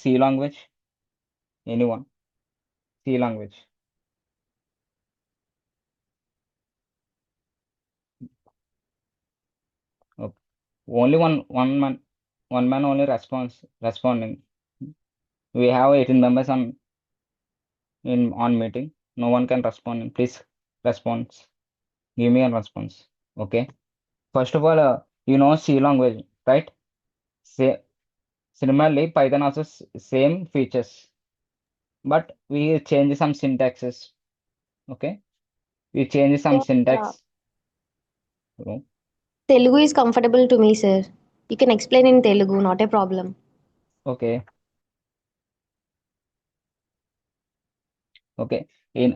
C language? Anyone? C language. Okay. Only one man only responding. We have 18 members on meeting. No one can respond. Please response. Give me a response. Okay. First of all, C language, right? Say, similarly, Python also same features, but we change some syntaxes. Okay. We change some Sir, syntax. Oh, Telugu is comfortable to me, sir. You can explain in Telugu, not a problem. okay. Okay. ఈయన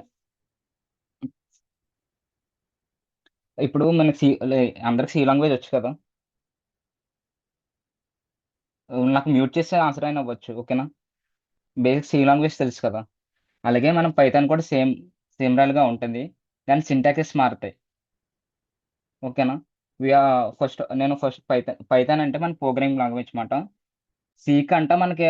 ఇప్పుడు మనకి అందరికి C language వచ్చు కదా! నాకు mute చేస్తే answer అయినా అవ్వచ్చు. ఓకేనా? బేసిక్ సి లాంగ్వేజ్ తెలుసు కదా! అలాగే మనం పైథాన్ కూడా సిమిలర్‌గా ఉంటుంది. దాని సింటాక్సెస్ మారతాయి. ఓకేనా? నేను ఫస్ట్ పైథాన్ అంటే మన ప్రోగ్రామింగ్ లాంగ్వేజ్ మాట. సి కంటే మనకి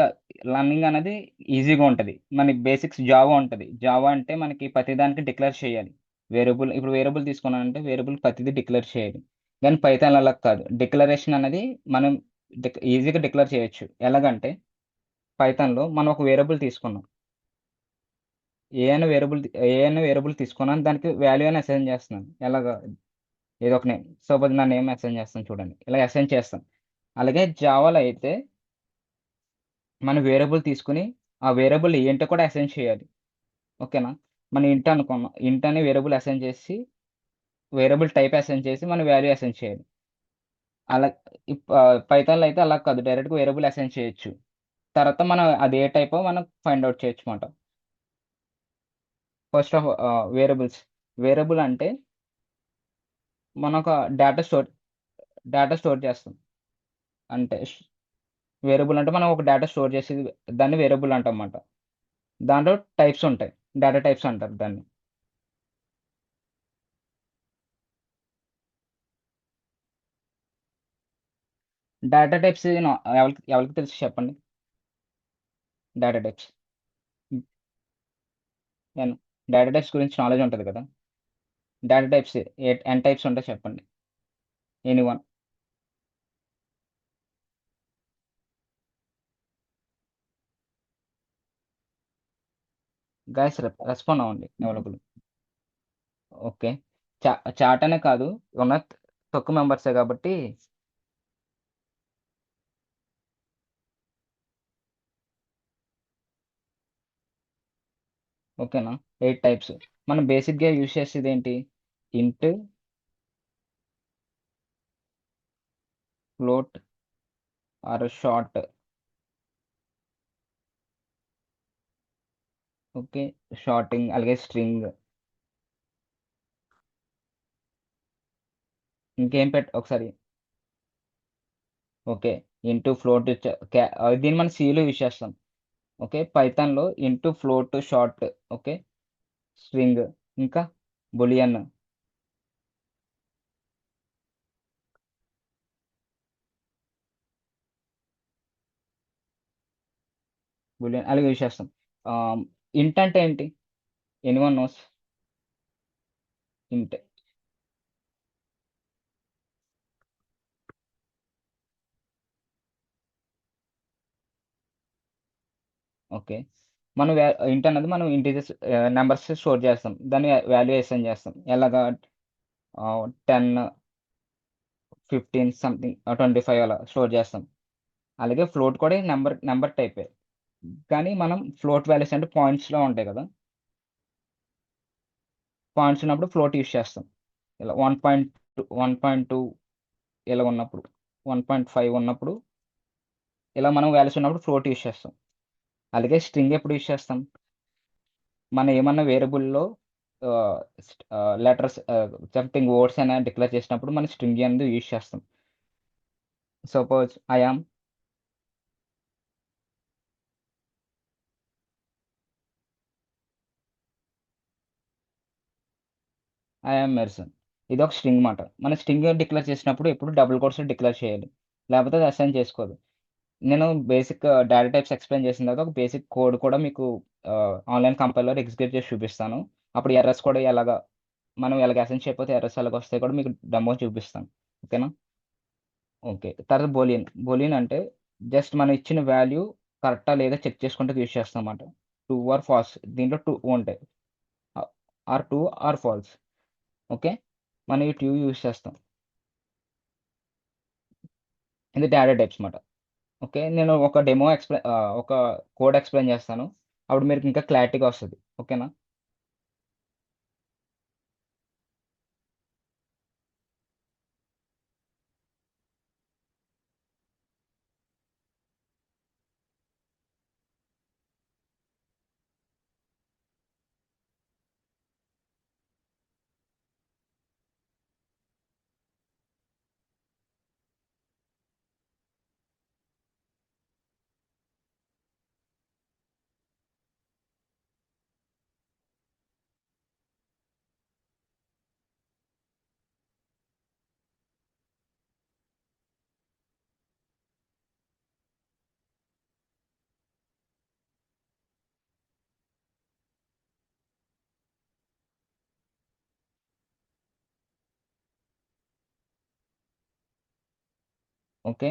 లర్నింగ్ అనేది ఈజీగా ఉంటది. మనకి బేసిక్స్ జావా ఉంటది. జావా అంటే మనకి ప్రతిదానికి డిక్లేర్ చేయాలి. వేరియబుల్ తీసుకున్నానంటే వేరియబుల్ ప్రతిదీ డిక్లేర్ చేయాలి. కానీ పైథాన్‌లో అలా కాదు. డిక్లరేషన్ అనేది మనం ఈజీగా డిక్లేర్ చేయొచ్చు. ఎలాగంటే పైథాన్‌లో మనం ఒక వేరియబుల్ తీసుకున్నాం. ఏ అనే వేరియబుల్ తీసుకున్నాను. దానికి వాల్యూ అని అసైన్ చేస్తున్నాను. ఎలాగా? ఏదో ఒక నేమ్. సపోజ్ నా నేమ్ అసైన్ చేస్తాను చూడండి. ఇలా అసైన్ చేస్తాం. అలాగే జావాలో అయితే మనం వేరియబుల్ తీసుకొని, ఆ వేరియబుల్ ఏంటో కూడా అసైన్ చేయాలి. ఓకేనా? మనం ఇంట్ అనుకున్నాం. ఇంట్ అనే వేరియబుల్ అసైన్ చేసి, వేరియబుల్ టైప్ అసైన్ చేసి, మనం వాల్యూ అసైన్ చేయాలి. అలా పైథాన్‌లో అయితే అలా కాదు. డైరెక్ట్‌గా వేరియబుల్ అసైన్ చేయొచ్చు. తర్వాత మనం అది ఏ టైపో మనం ఫైండ్ ఔట్ చేయొచ్చమాట. First of variables. వేరియబుల్ అంటే మనం ఒక డేటా స్టోర్ చేస్తాం. అంటే వేరియబుల్ అంటే మనం ఒక డేటా స్టోర్ చేసేది దాన్ని వేరియబుల్ అంటామన్నమాట. దాంట్లో టైప్స్ ఉంటాయి. డేటా టైప్స్ అంటారు దాన్ని. డేటా టైప్స్ ఎవరికి ఎవరికి తెలుసు చెప్పండి? Data types. హ్మ్. నేను డేటా టైప్స్ గురించి నాలెడ్జ్ ఉంటది కదా! డేటా టైప్స్ ఎన్ని టైప్స్ ఉంటాయో చెప్పండి? ఎనీవన్? గైస్ రెస్పాండ్ అవ్వండి అవైలబుల్. ఓకే. చా చాట్ అనే కాదు. ఉన్న తక్కువ మెంబర్సే కాబట్టి ఓకేనా? 8 టైప్స్. మనం బేసిక్‌గా యూజ్ చేసేదేంటి? Int, float or short. Okay. షార్టింగ్ అలాగే స్ట్రింగ్. ఇంకేం ఒకసారి. ఓకే. ఇంటు, ఫ్లోట్ దీన్ని మనం సిలో యూజ్ చేస్తాం. ఓకే. పైథాన్‌లో int, float, short. Okay. String ఇంకా బూలియన్. బూలియన్ అలాగే యూజ్ చేస్తాం. ఇంట్ అంటే ఏంటి? Anyone knows? ఇంట్. ఓకే. మనం ఇంట్ అనేది మనం ఇంటిజర్స్ నంబర్స్ స్టోర్ చేస్తాం. దాన్ని వాల్యూ అసైన్ చేస్తాం. ఎలాగా? 10, 15 సంథింగ్ 25 అలా స్టోర్ చేస్తాం. అలాగే ఫ్లోట్ కూడా నంబర్ టైపే. కానీ మనం ఫ్లోట్ వాల్యూస్ అంటే పాయింట్స్‌లో ఉంటాయి కదా! పాయింట్స్ ఉన్నప్పుడు ఫ్లోట్ యూజ్ చేస్తాం. ఇలా 1.2, 1.2 ఇలా ఉన్నప్పుడు, 1.5 ఉన్నప్పుడు ఇలా మనం వాల్యూస్ ఉన్నప్పుడు ఫ్లోట్ యూజ్ చేస్తాం. అలాగే స్ట్రింగ్ ఎప్పుడు యూజ్ చేస్తాం? మనం ఏమన్నా వేరియబుల్‌లో లెటర్స్ సంథింగ్ వర్డ్స్ అయినా డిక్లేర్ చేసినప్పుడు మనం స్ట్రింగ్ అనేది యూజ్ చేస్తాం. Suppose I am Merson. ఇదొక స్ట్రింగ్ మాట. మనం స్ట్రింగ్ డిక్లేర్ చేసినప్పుడు ఎప్పుడు డబుల్ కోట్స్‌లో డిక్లేర్ చేయాలి. లేకపోతే అది అసైన్ చేసుకోదు. నేను బేసిక్ డేటా టైప్స్ ఎక్స్ప్లెయిన్ చేసిన తర్వాత ఒక బేసిక్ కోడ్ కూడా మీకు ఆన్లైన్ కంపైలర్ ఎగ్జిక్యూట్ చేసి చూపిస్తాను. అప్పుడు ఎర్రర్స్ కూడా ఎలాగా మనం ఎలాగ అసైన్ చేయకపోతే ఎర్రర్స్ ఎలాగ వస్తాయి కూడా మీకు డెమో చూపిస్తాను. ఓకేనా? ఓకే. తర్వాత బూలియన్ అంటే జస్ట్ మనం ఇచ్చిన వాల్యూ కరెక్టా లేదా చెక్ చేసుకుంటూ యూజ్ చేస్తామన్నమాట. ట్రూ ఆర్ ఫాల్స్ దీంట్లో 2 ఉంటాయి. Ah, or true or false. Okay. మనం ఈ 2 యూజ్ చేస్తాం. ఇది డేటా టైప్స్ మాట. ఓకే. నేను ఒక ఒక కోడ్ ఎక్స్‌ప్లెయిన్ చేస్తాను. అప్పుడు మీకు ఇంకా క్లారిటీగా వస్తది. ఓకేనా? ఓకే.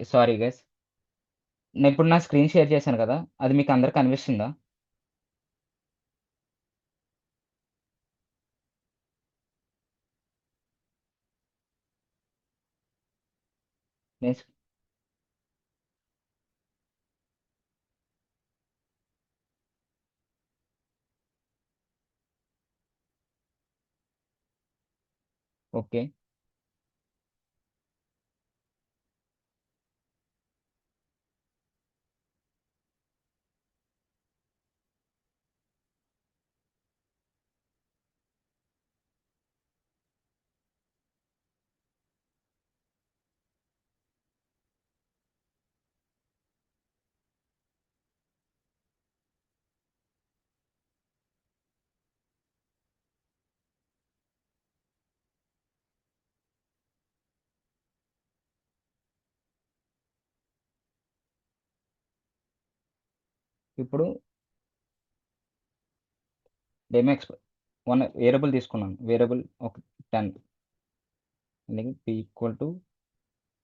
Sorry guys. నేనిప్పుడు నా స్క్రీన్ షేర్ చేశాను కదా! అది మీకు అందరికి కనిపిస్తుందా? నేను స్ ఓకే. ఇప్పుడు డెమో వన్ వేరియబుల్ తీసుకున్నాను. వేరియబుల్ ఒక 10 అలాగే p ఈక్వల్ టు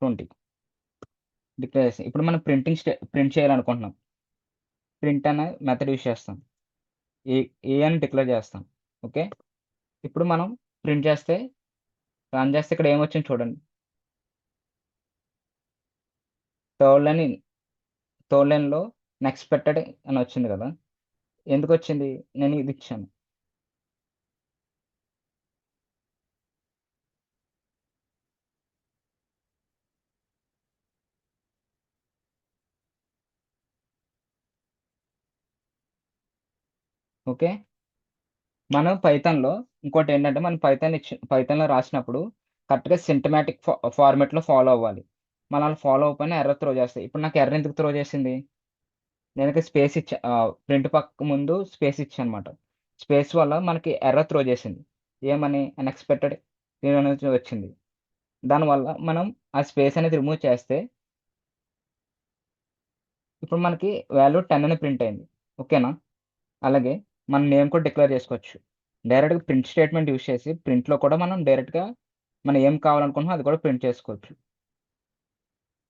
20 డిక్లేర్ చేస్తాం. ఇప్పుడు మనం ప్రింట్ చేయాలనుకుంటున్నాం. ప్రింట్ అనే మెథడ్ యూజ్ చేస్తాం. ఏ ఏ అని డిక్లేర్ చేస్తాం. ఓకే. ఇప్పుడు మనం ప్రింట్ చేస్తే రన్ చేస్తే ఇక్కడ ఏమొచ్చింది చూడండి. థర్డ్ లైన్ థర్డ్ లైన్‌లో నెక్స్పెక్టెడ్ అని వచ్చింది కదా! ఎందుకొచ్చింది? నేను ఇది ఇచ్చాను. ఓకే. మనం పైథాన్‌లో ఇంకోటేంటంటే మనం పైథాన్‌లో రాసినప్పుడు కరెక్ట్‌గా సింటమాటిక్ ఫార్మాట్‌లో ఫాలో అవ్వాలి. మనం అలా ఫాలో అవ్వకపోయినా ఎర్రర్ త్రో చేస్తాయి. ఇప్పుడు నాకు ఎర్రర్ ఎందుకు త్రో చేసింది? నేను ఇక్కడ ప్రింట్ పక్క ముందు స్పేస్ ఇచ్చానన్నమాట. స్పేస్ వల్ల మనకి ఎర్రర్ త్రో చేసింది. ఏమని అన్‌ఎక్స్‌పెక్టెడ్ అనేది వచ్చింది. దానివల్ల మనం ఆ స్పేస్ అనేది రిమూవ్ చేస్తే ఇప్పుడు మనకి వాల్యూ 10 అని ప్రింట్ అయింది. ఓకేనా? అలాగే మన నేమ్ కూడా డిక్లేర్ చేసుకోవచ్చు. డైరెక్ట్‌గా ప్రింట్ స్టేట్‌మెంట్ యూజ్ చేసి ప్రింట్‌లో కూడా మనం డైరెక్ట్‌గా మనం ఏం కావాలనుకుంటున్నామో అది కూడా ప్రింట్ చేసుకోవచ్చు.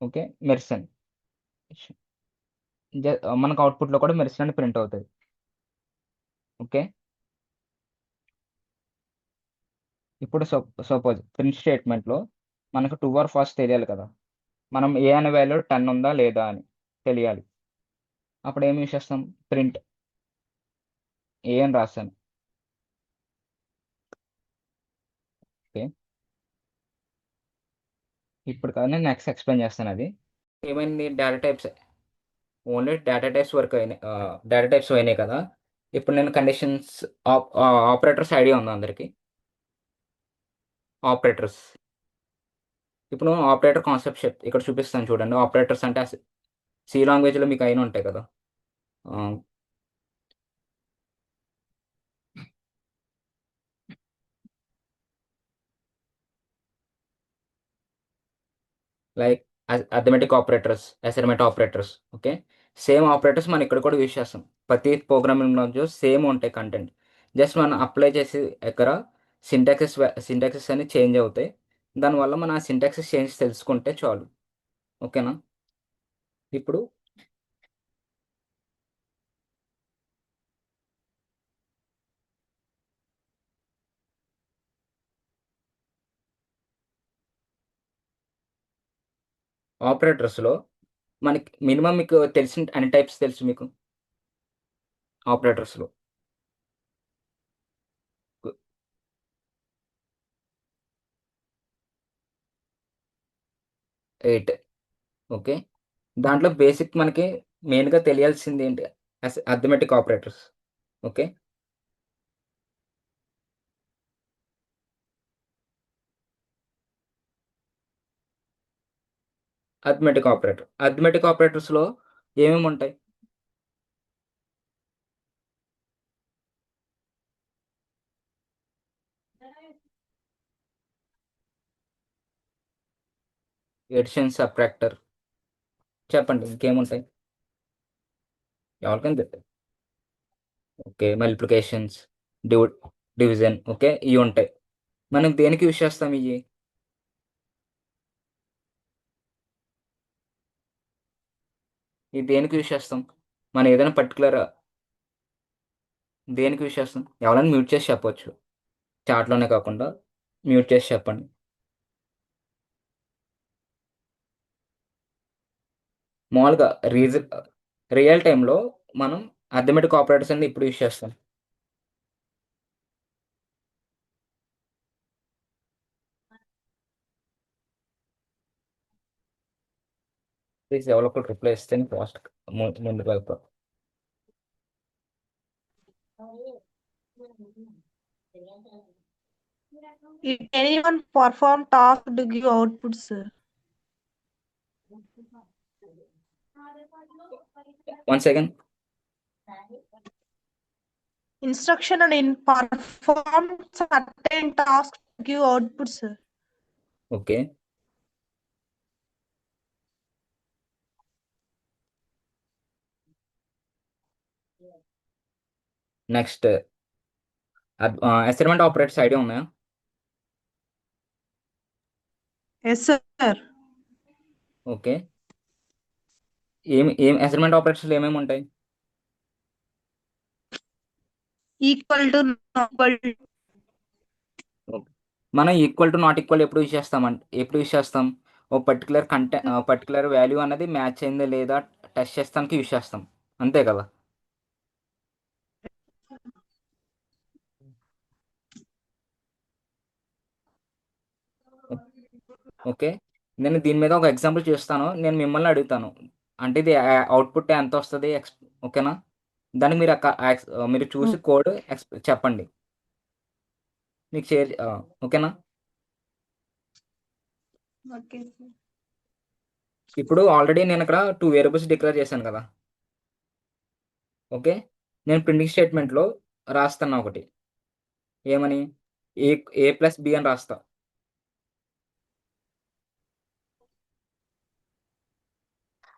ఓకే. మెర్సన్ మనకు అవుట్‌పుట్‌లో కూడా మెర్సన్ అని ప్రింట్ అవుతది. ఓకే. ఇప్పుడు సపోజ్ ప్రింట్ స్టేట్‌మెంట్‌లో మనకు ట్రూ ఆర్ ఫాల్స్ తెలియాలి కదా! మనం ఏ అనే వాల్యూ 10 ఉందా లేదా అని తెలియాలి. అప్పుడు ఏం యూజ్ చేస్తాం? ప్రింట్ ఏ అని రాసాను. ఓకే. ఇప్పుడు కాదు నేను నెక్స్ట్ ఎక్స్‌ప్లెయిన్ చేస్తానది. ఏమైంది డేటా టైప్స్ డేటా టైప్స్ పోయినాయి కదా! ఇప్పుడు నేను కండిషన్స్ ఆపరేటర్స్ ఐడియా ఉందా అందరికి? ఆపరేటర్స్. ఇప్పుడు ఆపరేటర్ కాన్సెప్ట్ ఇక్కడ చూపిస్తాను చూడండి. ఆపరేటర్స్ అంటే సి లాంగ్వేజ్‌లో మీకు అయిన ఉంటాయి కదా! ఆహ్, like arithmetic operators, assignment operators. Okay. Same operators మనం ఇక్కడ కూడా యూజ్ చేస్తాం. ప్రతి ప్రోగ్రామింగ్ లాంగ్వేజ్‌లో సేమ్ ఉంటాయి కంటెంట్. జస్ట్ మనం అప్లై చేసి ఇక్కడ సింటాక్సెస్ అన్ని చేంజ్ అవుతాయి. దానివల్ల మనం ఆ సింటాక్సెస్ చేంజ్ తెలుసుకుంటే చాలు. ఓకేనా? ఇప్పుడు ఆపరేటర్స్‌లో మనకి మినిమమ్ మీకు తెలిసిన అన్ని టైప్స్ తెలుసు మీకు ఆపరేటర్స్‌లో. 8 ఓకే. దాంట్లో బేసిక్ మనకి మెయిన్‌గా తెలియాల్సిందేంటి? Arithmetic operators. ఓకే. అర్థమెటిక్ ఆపరేటర్స్‌లో ఏమేముంటాయి? ఎడిషన్, సబ్ట్రాక్టర్ చెప్పండి ఇంకేముంటాయి? ఎవరికైనా okay. Multiplications, div division okay. ఇయుంటాయి. మనం దేనికి యూజ్ చేస్తాం ఇయి? ఇయి దేనికి యూజ్ చేస్తాం? మనం ఏదైనా పర్టిక్యులర్ దేనికి యూజ్ చేస్తాం? ఎవరైనా మ్యూట్ చేసి చెప్పొచ్చు. చాట్‌లోనే కాకుండా మ్యూట్ చేసి చెప్పండి. మామూలుగా రీజన్ రియల్ టైమ్‌లో మనం అర్థమెటిక్ ఆపరేటర్స్ అనేది ఎప్పుడు యూజ్ చేస్తాం? ప్లీజ్ ఎవరో ఒకరు రిప్లై ఇస్తే ఫాస్ట్ ముందుకు వెళ్తాం. If anyone perform task to give output, sir. One second. Instruction and in perform certain tasks to give output, sir. Okay. Next assignment operators idea ఉన్నాయా? Yes, sir. Okay. ఏం assignment operators ఏమేమి ఉంటాయి? Equal to, not equal to. మనం equal to not equal ఎప్పుడు use చేస్తాం? ఓ particular value అనేది match అయిందా లేదా టెస్ట్ చేస్తానికి యూజ్ చేస్తాం, అంతే కదా? ఓకే. నేను దీని మీద ఒక ఎగ్జాంపుల్ చూస్తాను, నేను మిమ్మల్ని అడుగుతాను, అంటే ఇది అవుట్పుట్ ఎంత వస్తుంది ఓకేనా? దానికి మీరు చూసి కోడ్ చెప్పండి, మీకు షేర్ ఓకేనా? Okay, sir. ఇప్పుడు ఆల్రెడీ నేను ఇక్కడ 2 వేరియబుల్స్ డిక్లేర్ చేశాను కదా. ఓకే. నేను ప్రింటింగ్ స్టేట్మెంట్లో రాస్తాను ఒకటి, ఏమని ఏ ప్లస్ బి అని రాస్తా.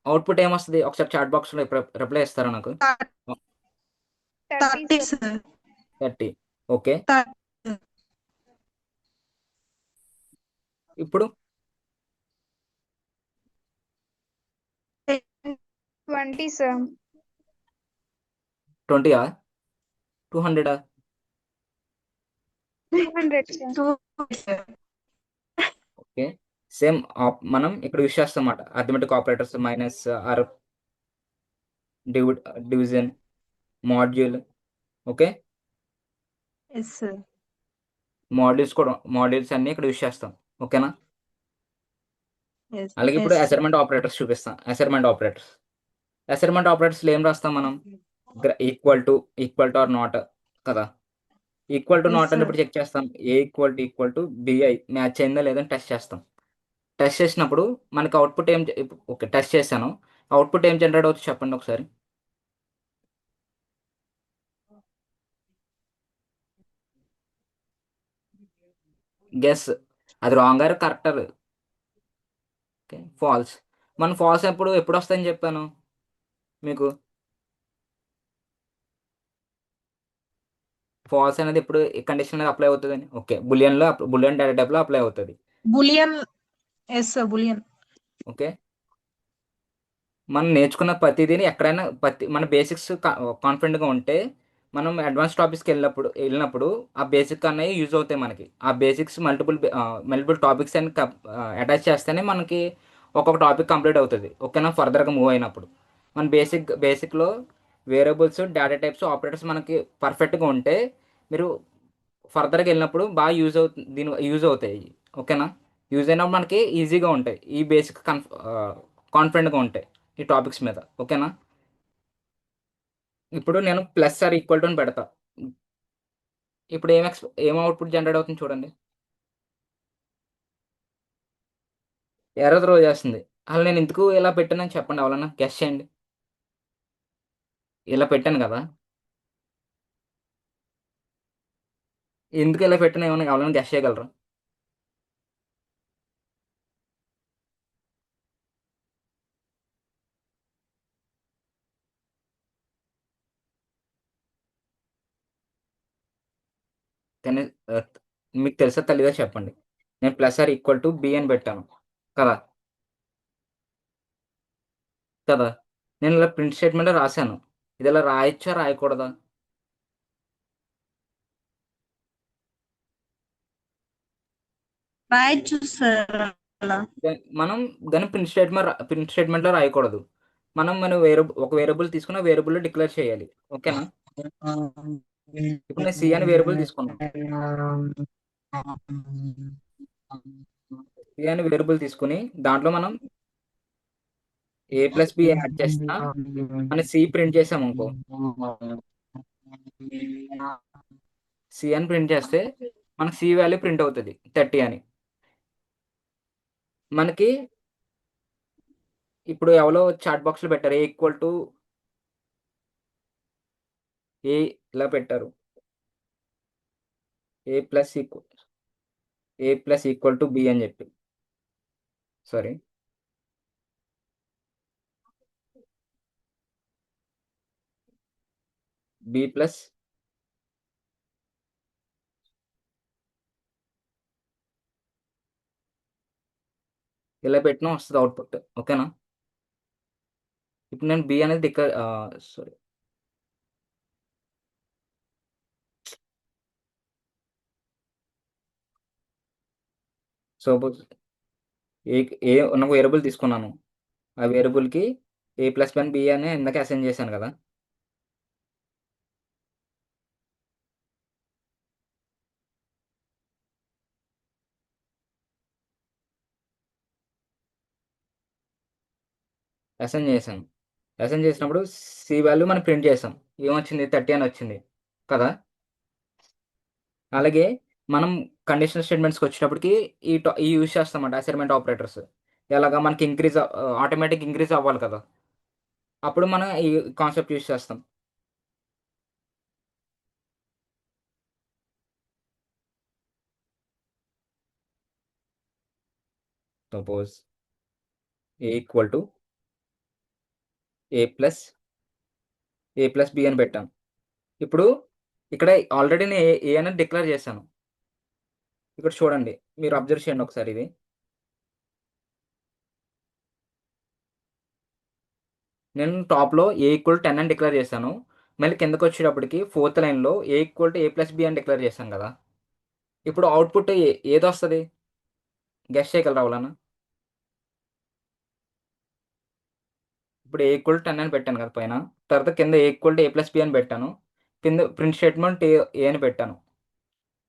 అవుట్పుట్ ఏమొస్తుంది ఒకసారి చాట్ బాక్స్లో రిప్లై ఇస్తారా నాకు? 30, sir. 30. ఓకే. 30. ఇప్పుడు 20, sir. 20 200 200, sir. 2, sir. Okay. Same మనం ఇక్కడ యూస్ చేస్తాం అన్నమాట, arithmetic operators, minus, or, division, module. Okay. Yes, sir. Modules అన్ని ఇక్కడ యూస్ చేస్తాం, ఓకేనా? Yes. అలాగే ఇప్పుడు Yes, sir. అసైన్మెంట్ ఆపరేటర్స్ చూపిస్తాం. అసైన్మెంట్ ఆపరేటర్స్ ఏం రాస్తాం మనం? ఈక్వల్ టు ఆర్ నాట్ కదా. ఈక్వల్ టు Yes, నాట్ అని sir. ఇప్పుడు చెక్ చేస్తాం, A equal to BI match అయిందా లేదని టెస్ట్ చేస్తాం. టెస్ట్ చేసినప్పుడు మనకి అవుట్పుట్ ఓకే, టెస్ట్ చేశాను, అవుట్పుట్ ఏం జనరేట్ అవుతుంది చెప్పండి ఒకసారి. గెస్, అది wrong or correct? Okay, false. మన ఫాల్స్ ఎప్పుడు వస్తాయని చెప్పాను మీకు? ఫాల్స్ అనేది ఎప్పుడు కండిషన్ అనేది అప్లై అవుతుందని. ఓకే, బులియన్ డేటా టైప్లో అప్లై అవుతుంది. Boolean. Yes, sir. Boolean. Okay. మనం నేర్చుకున్న ప్రతిదీని ఎక్కడైనా మన బేసిక్స్ కాన్ఫిడెంట్గా ఉంటే మనం అడ్వాన్స్ టాపిక్స్కి వెళ్ళినప్పుడు ఆ బేసిక్ అనేవి యూజ్ అవుతాయి మనకి. ఆ బేసిక్స్ మల్టిపుల్ టాపిక్స్ అని అటాచ్ చేస్తేనే మనకి ఒక్కొక్క టాపిక్ కంప్లీట్ అవుతుంది, ఓకేనా? ఫర్దర్గా మూవ్ అయినప్పుడు మన బేసిక్లో వేరియబుల్స్, డేటా టైప్స్, ఆపరేటర్స్ మనకి పర్ఫెక్ట్గా ఉంటే మీరు ఫర్దర్గా వెళ్ళినప్పుడు బాగా యూజ్ అవుతాయి, ఓకేనా? యూజ్ అయినప్పుడు మనకి ఈజీగా ఉంటాయి, ఈ బేసిక్ కాన్ఫిడెంట్గా ఉంటాయి ఈ టాపిక్స్ మీద, ఓకేనా? ఇప్పుడు నేను ప్లస్ ఆర్ ఈక్వల్ టు అని పెడతా. ఇప్పుడు ఏం అవుట్పుట్ జనరేట్ అవుతుంది చూడండి, ఎర్రర్ త్రో చేస్తుంది. అసలు నేను ఎందుకు ఇలా పెట్టానని చెప్పండి, ఎవరన్నా గెస్ చేయండి. ఇలా పెట్టాను కదా, ఎందుకు ఇలా పెట్టాను ఏమన్నా ఎవరైనా గెస్ చేయగలరా? కానీ ఆ, మీకు తెలుసా తెలీదా చెప్పండి. నేను plus or equal to B అని పెట్టాను కదా. కదా, నేను ఇలా ప్రింట్ స్టేట్మెంట్ రాశాను, ఇది ఇలా రాయొచ్చా రాయకూడదా? Right, sir. మనం కానీ ప్రింట్ స్టేట్మెంట్లో రాయకూడదు. మన ఒక వేరియబుల్ తీసుకున్న వేరియబుల్ డిక్లేర్ చేయాలి, ఓకేనా? ఇప్పుడు నేను సి అని వేరియబుల్ తీసుకున్నాను. సి అని వేరియబుల్ తీసుకుని దాంట్లో మనం ఏ ప్లస్ బి యాడ్ చేసినా మన సి ప్రింట్ చేసాం అనుకో, సి అని ప్రింట్ చేస్తే మనకి సి వాల్యూ ప్రింట్ అవుతుంది 30 అని. మనకి ఇప్పుడు ఎవరో చాట్ బాక్స్లో పెట్టారు ఏ ఇలా పెట్టారు, ఏ ప్లస్ ఈక్వల్ టు బి అని చెప్పి, సారీ బి ప్లస్ ఇలా పెట్టినా వస్తుంది అవుట్పుట్. ఓకేనా? ఇప్పుడు నేను బి అనేది సారీ సపోజ్ ఏ ఏ ఉన్న వేరియబుల్ తీసుకున్నాను, ఆ వేరియబుల్కి ఏ ప్లస్ వన్ బి అని ఇందాక అసైన్ చేశాను కదా. అసైన్ చేసినప్పుడు సి వాల్యూ మనం ప్రింట్ చేసాం, ఏమొచ్చింది 30 అని వచ్చింది కదా. అలాగే మనం కండిషనల్ స్టేట్మెంట్స్కి వచ్చినప్పటికి ఈ యూజ్ చేస్తామంట అసైన్మెంట్ ఆపరేటర్స్. ఎలాగా మనకి ఆటోమేటిక్ ఇంక్రీజ్ అవ్వాలి కదా, అప్పుడు మనం ఈ కాన్సెప్ట్ యూజ్ చేస్తాం. Suppose A equal to A plus B అని పెట్టాను. ఇప్పుడు ఇక్కడ ఆల్రెడీ నేను ఏ అనేది డిక్లేర్ చేశాను. ఇక్కడ చూడండి, మీరు అబ్జర్వ్ చేయండి ఒకసారి ఇది. నేను టాప్లో ఏ ఈక్వల్ 10 అని డిక్లేర్ చేశాను, మళ్ళీ కిందకి వచ్చేటప్పటికి 4th లైన్లో A equal to A plus B అని డిక్లేర్ చేశాను కదా. ఇప్పుడు అవుట్పుట్ ఏది వస్తుంది, గెస్ చేయగలరా వాళ్ళను? ఇప్పుడు ఏ ఈక్వల్ 10 అని పెట్టాను కదా పైన, తర్వాత కింద A equal to A plus B అని పెట్టాను, కింద ప్రింట్ స్టేట్మెంట్ ఏ అని పెట్టాను.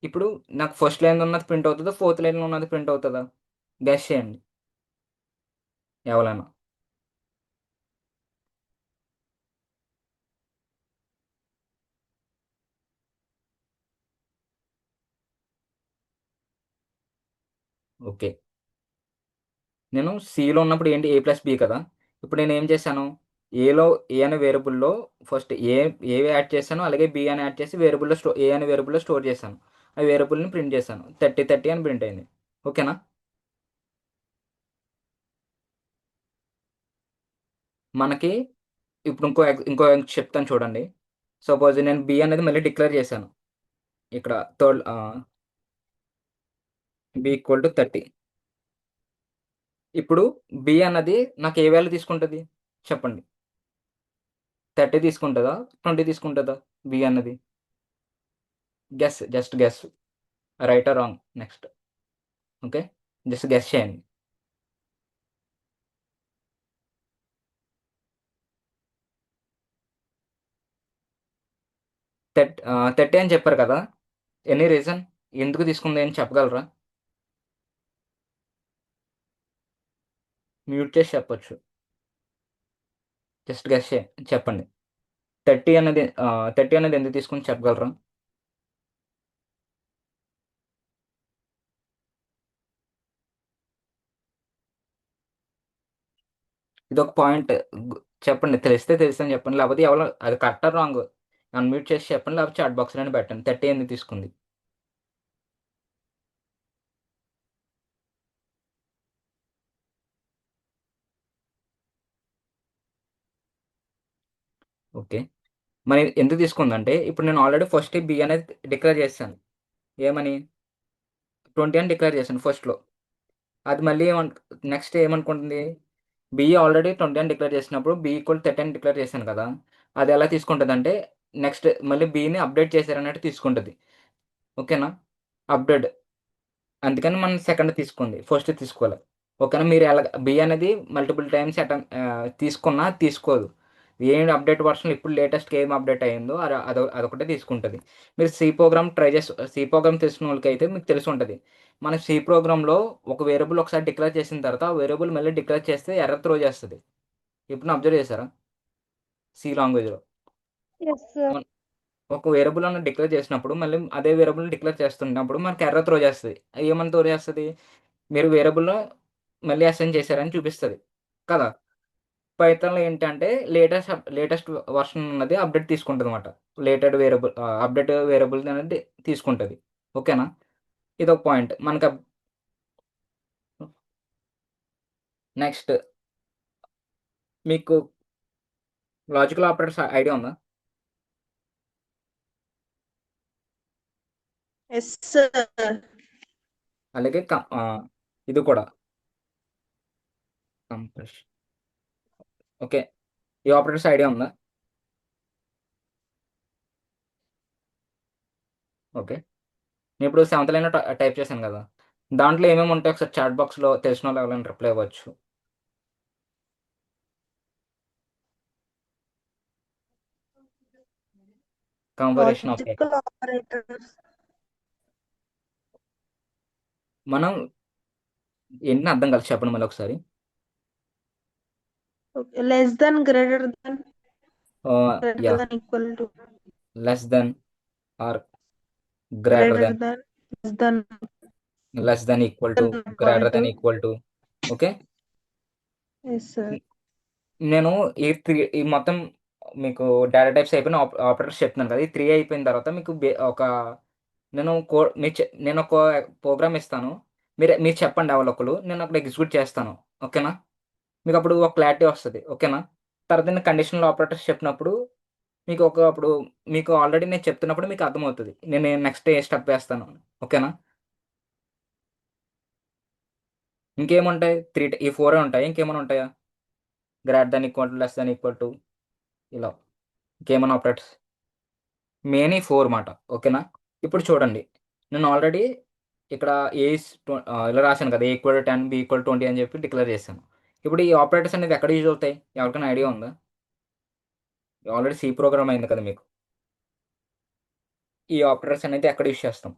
ఇప్పుడు నాకు ఫస్ట్ లైన్ ఉన్నది ప్రింట్ అవుతుందా, 4th లైన్లో ఉన్నది ప్రింట్ అవుతుందా? గెస్ చేయండి ఎవరైనా. ఓకే, నేను సిలో ఉన్నప్పుడు ఏంటి ఏ ప్లస్ బి కదా. ఇప్పుడు నేను ఏం చేశాను, ఏ అనే వేరియబుల్లో ఫస్ట్ ఏ యాడ్ చేశాను, అలాగే బి అని యాడ్ చేసి ఏ అనే వేరియబుల్లో స్టోర్ చేశాను. ఆ వేరియబుల్ని ప్రింట్ చేశాను, 30 అని ప్రింట్ అయింది. ఓకేనా? మనకి ఇప్పుడు ఇంకో చెప్తాను చూడండి. సపోజ్ నేను బి అనేది మళ్ళీ డిక్లేర్ చేశాను ఇక్కడ థర్డ్, బి ఈక్వల్ టు 30. ఇప్పుడు బి అన్నది నాకు ఏ వాల్యూ తీసుకుంటుంది చెప్పండి, 30 తీసుకుంటుందా 20 తీసుకుంటుందా బి అన్నది? Just guess, right are wrong next. Okay, just guess చేయండి. 30 అని చెప్పారు కదా, ఎనీ రీజన్ ఎందుకు తీసుకుంది అని చెప్పగలరా? మ్యూట్ చేసి చెప్పొచ్చు, జస్ట్ గెస్ చెప్పండి. 30 అనేది ఎందుకు తీసుకుని చెప్పగలరా? ఇది ఒక పాయింట్, చెప్పండి, తెలిస్తే తెలుసని చెప్పండి, లేకపోతే ఎవరు అది కరెక్ట్ ఆర్ రాంగ్ అన్మ్యూట్ చేసి చెప్పండి, లేకపోతే చాట్ బాక్స్లో పెట్టండి 30 ఎందుకు తీసుకుంది. ఓకే, మరి ఎందుకు తీసుకుందంటే ఇప్పుడు నేను ఆల్రెడీ ఫస్ట్ బి అనేది డిక్లేర్ చేశాను, ఏమని 20 అని డిక్లేర్ చేశాను ఫస్ట్లో. అది మళ్ళీ నెక్స్ట్ ఏమనుకుంటుంది, బి ఆల్రెడీ 20 అని డిక్లేర్ చేసినప్పుడు బి ఈక్వల్ 30 అని డిక్లేర్ చేశాను కదా, అది ఎలా తీసుకుంటుంది అంటే నెక్స్ట్ మళ్ళీ బిని అప్డేట్ చేశారన్నట్టు తీసుకుంటుంది. ఓకేనా? అప్డేట్, అందుకని మనం సెకండ్ తీసుకుంది, ఫస్ట్ తీసుకోవాలి. ఓకేనా? మీరు ఎలా బి అనేది మల్టిపుల్ టైమ్స్ తీసుకున్నా తీసుకోదు, ఏం అప్డేట్ వర్షన్ ఇప్పుడు లేటెస్ట్గా ఏం అప్డేట్ అయ్యిందో అదొకటే తీసుకుంటుంది. మీరు సి ప్రోగ్రామ్ తెలిసిన వాళ్ళకి అయితే మీకు తెలిసి ఉంటుంది. మన సి ప్రోగ్రామ్లో ఒక వేరియబుల్ ఒకసారి డిక్లేర్ చేసిన తర్వాత ఆ వేరియబుల్ మళ్ళీ డిక్లేర్ చేస్తే ఎర్రర్ త్రో చేస్తుంది. ఎప్పుడు అబ్జర్వ్ చేశారా సి లాంగ్వేజ్లో? Yes, sir. ఒక వేరియబుల్ అని డిక్లేర్ చేసినప్పుడు మళ్ళీ అదే వేరియబుల్ని డిక్లేర్ చేస్తున్నప్పుడు మనకి ఎర్రర్ త్రో చేస్తుంది. ఏమని త్రో చేస్తుంది? మీరు వేరియబుల్లో మళ్ళీ అసైన్ చేశారని చూపిస్తుంది కదా. పైథాన్లో ఏంటంటే లేటెస్ట్ వర్షన్ ఉన్నది అప్డేట్ తీసుకుంటుంది అనమాట. అప్డేట్ వేరియబుల్ అనేది తీసుకుంటుంది. ఓకేనా? ఇదొక పాయింట్ మనకు. నెక్స్ట్ మీకు లాజికల్ ఆపరేటర్స్ ఐడియా ఉందా? Yes sir. అలాగే ఇది కూడా కంప్రెషన్. ఓకే, ఈ ఆపరేటర్స్ ఐడియా ఉందా? ఓకే, నేను ఇప్పుడు 7th లైన్లో టైప్ చేశాను కదా, దాంట్లో ఏమేమి ఉంటాయి ఒకసారి చాట్ బాక్స్లో తెలిసిన వాళ్ళు ఎవరైనా రిప్లై అవ్వచ్చు. Comparison okay. Logical operators. మనం ఏంటి అర్థం కలిసి చెప్పండి మళ్ళీ ఒకసారి. Less than, greater than, yeah, greater than, equal to, less than or greater greater than, than, less than equal to, greater than equal to. Okay, yes sir. నేను ఈ మొత్తం మీకు డేటా టైప్స్ అయిపోయిన ఆపరేటర్స్ చెప్తున్నాను కదా, ఈ 3 అయిపోయిన తర్వాత మీకు ఒక నేను నేను ఒక ప్రోగ్రామ్ ఇస్తాను. మీరు చెప్పండి ఒకరు, నేను అప్పుడు ఎగ్జిక్యూట్ చేస్తాను. ఓకేనా? మీకు అప్పుడు ఒక క్లారిటీ వస్తుంది. ఓకేనా? తర్వాత నేను కండిషనల్ ఆపరేటర్స్ చెప్పినప్పుడు అప్పుడు మీకు ఆల్రెడీ నేను చెప్తున్నప్పుడు మీకు అర్థమవుతుంది నేను నెక్స్ట్ ఏ స్టెప్ వేస్తాను. ఓకేనా? ఇంకేముంటాయి? ఈ 4 ఉంటాయి. ఇంకేమైనా ఉంటాయా? Greater than equal to, less than equal to, ఇలా ఇంకేమైనా ఆపరేటర్స్? మెయిన్ ఈ 4 మాట. ఓకేనా? ఇప్పుడు చూడండి, నేను ఆల్రెడీ ఇక్కడ ఇలా రాశాను కదా, A = 10, B = 20 అని చెప్పి డిక్లేర్ చేశాను. ఇప్పుడు ఈ ఆపరేటర్స్ అనేది ఎక్కడ యూజ్ అవుతాయి? ఎవరికైనా ఐడియా ఉందా? ఆల్రెడీ సి ప్రోగ్రామ్ అయింది కదా మీకు. ఈ ఆపరేటర్స్ అనేది ఎక్కడ యూజ్ చేస్తాం?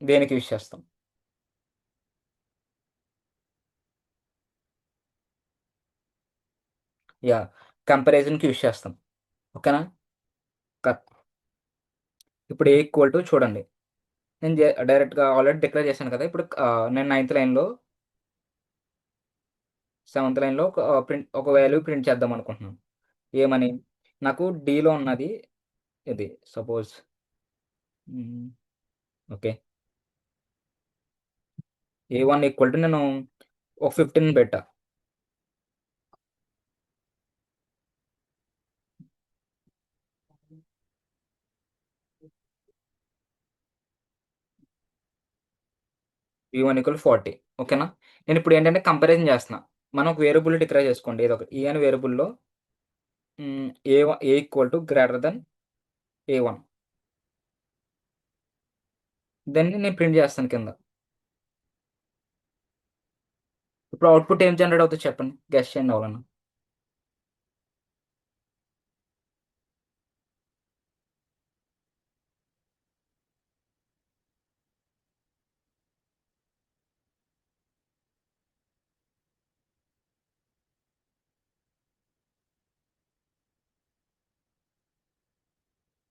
దేనికి యూజ్ చేస్తాం? యా, కంపారిజన్కి యూజ్ చేస్తాం. ఓకేనా? ఇప్పుడు A = చూడండి, నేను డైరెక్ట్గా ఆల్రెడీ డిక్లేర్ చేశాను కదా. ఇప్పుడు నేను 9th లైన్లో 7th లైన్లో ఒక వాల్యూ ప్రింట్ చేద్దాం అనుకుంటున్నాను. ఏమని? నాకు డీలో ఉన్నది ఇది సపోజ్. ఓకే, A1 = నేను ఒక 15 పెట్టా. B1 = 40. ఓకేనా? నేను ఇప్పుడు ఏంటంటే కంపారిజన్ చేస్తున్నా. మనం ఒక వేరియబుల్ డిక్లేర్ చేసుకోండి, ఏదో ఒకటి. అనే వేరియబుల్లో A గ్రేటర్ దెన్ A1, దాన్ని నేను ప్రింట్ చేస్తాను కింద. ఇప్పుడు అవుట్పుట్ ఏం జనరేట్ అవుతుంది చెప్పండి, గెస్ చేయండి ఎవరన్నా.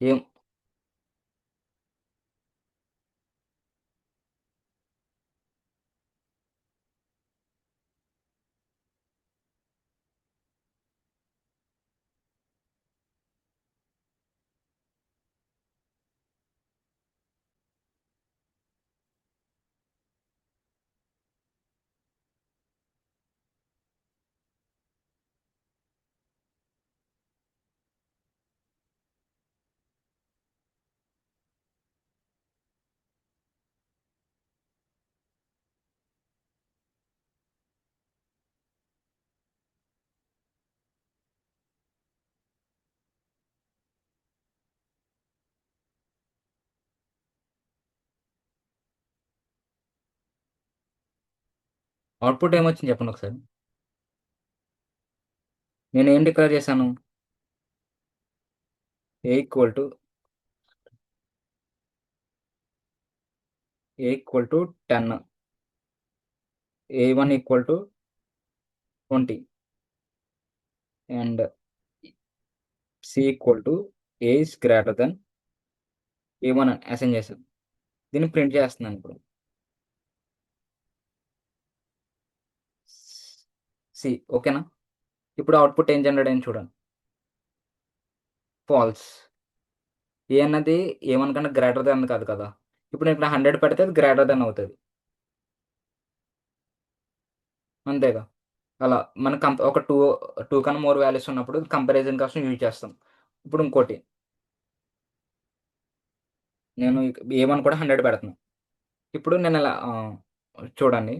ఏం అవుట్పుట్ ఏమొచ్చింది చెప్పండి ఒకసారి. నేను ఏం డిక్లేర్ చేశాను? A = 10, A1 = 20. And C equal to A is greater than A1 assign చేశాను. దీన్ని ప్రింట్ చేస్తున్నాను ఇప్పుడు. సి ఓకేనా? ఇప్పుడు అవుట్పుట్ ఏం జనరేట్ అయింది చూడండి. ఫాల్స్. ఏ అన్నది A1 కన్నా గ్రేటర్ దెన్ కాదు కదా. ఇప్పుడు నేను ఇక్కడ 100 పెడితే అది గ్రేటర్ దెన్ అవుతుంది. అంతేగా. అలా మన ఒక టూ కన్నా మోర్ వాల్యూస్ ఉన్నప్పుడు కంపారిజన్ కోసం యూజ్ చేస్తాం. ఇప్పుడు ఇంకోటి నేను A1 కూడా 100 పెడుతున్నాను. ఇప్పుడు నేను ఇలా చూడండి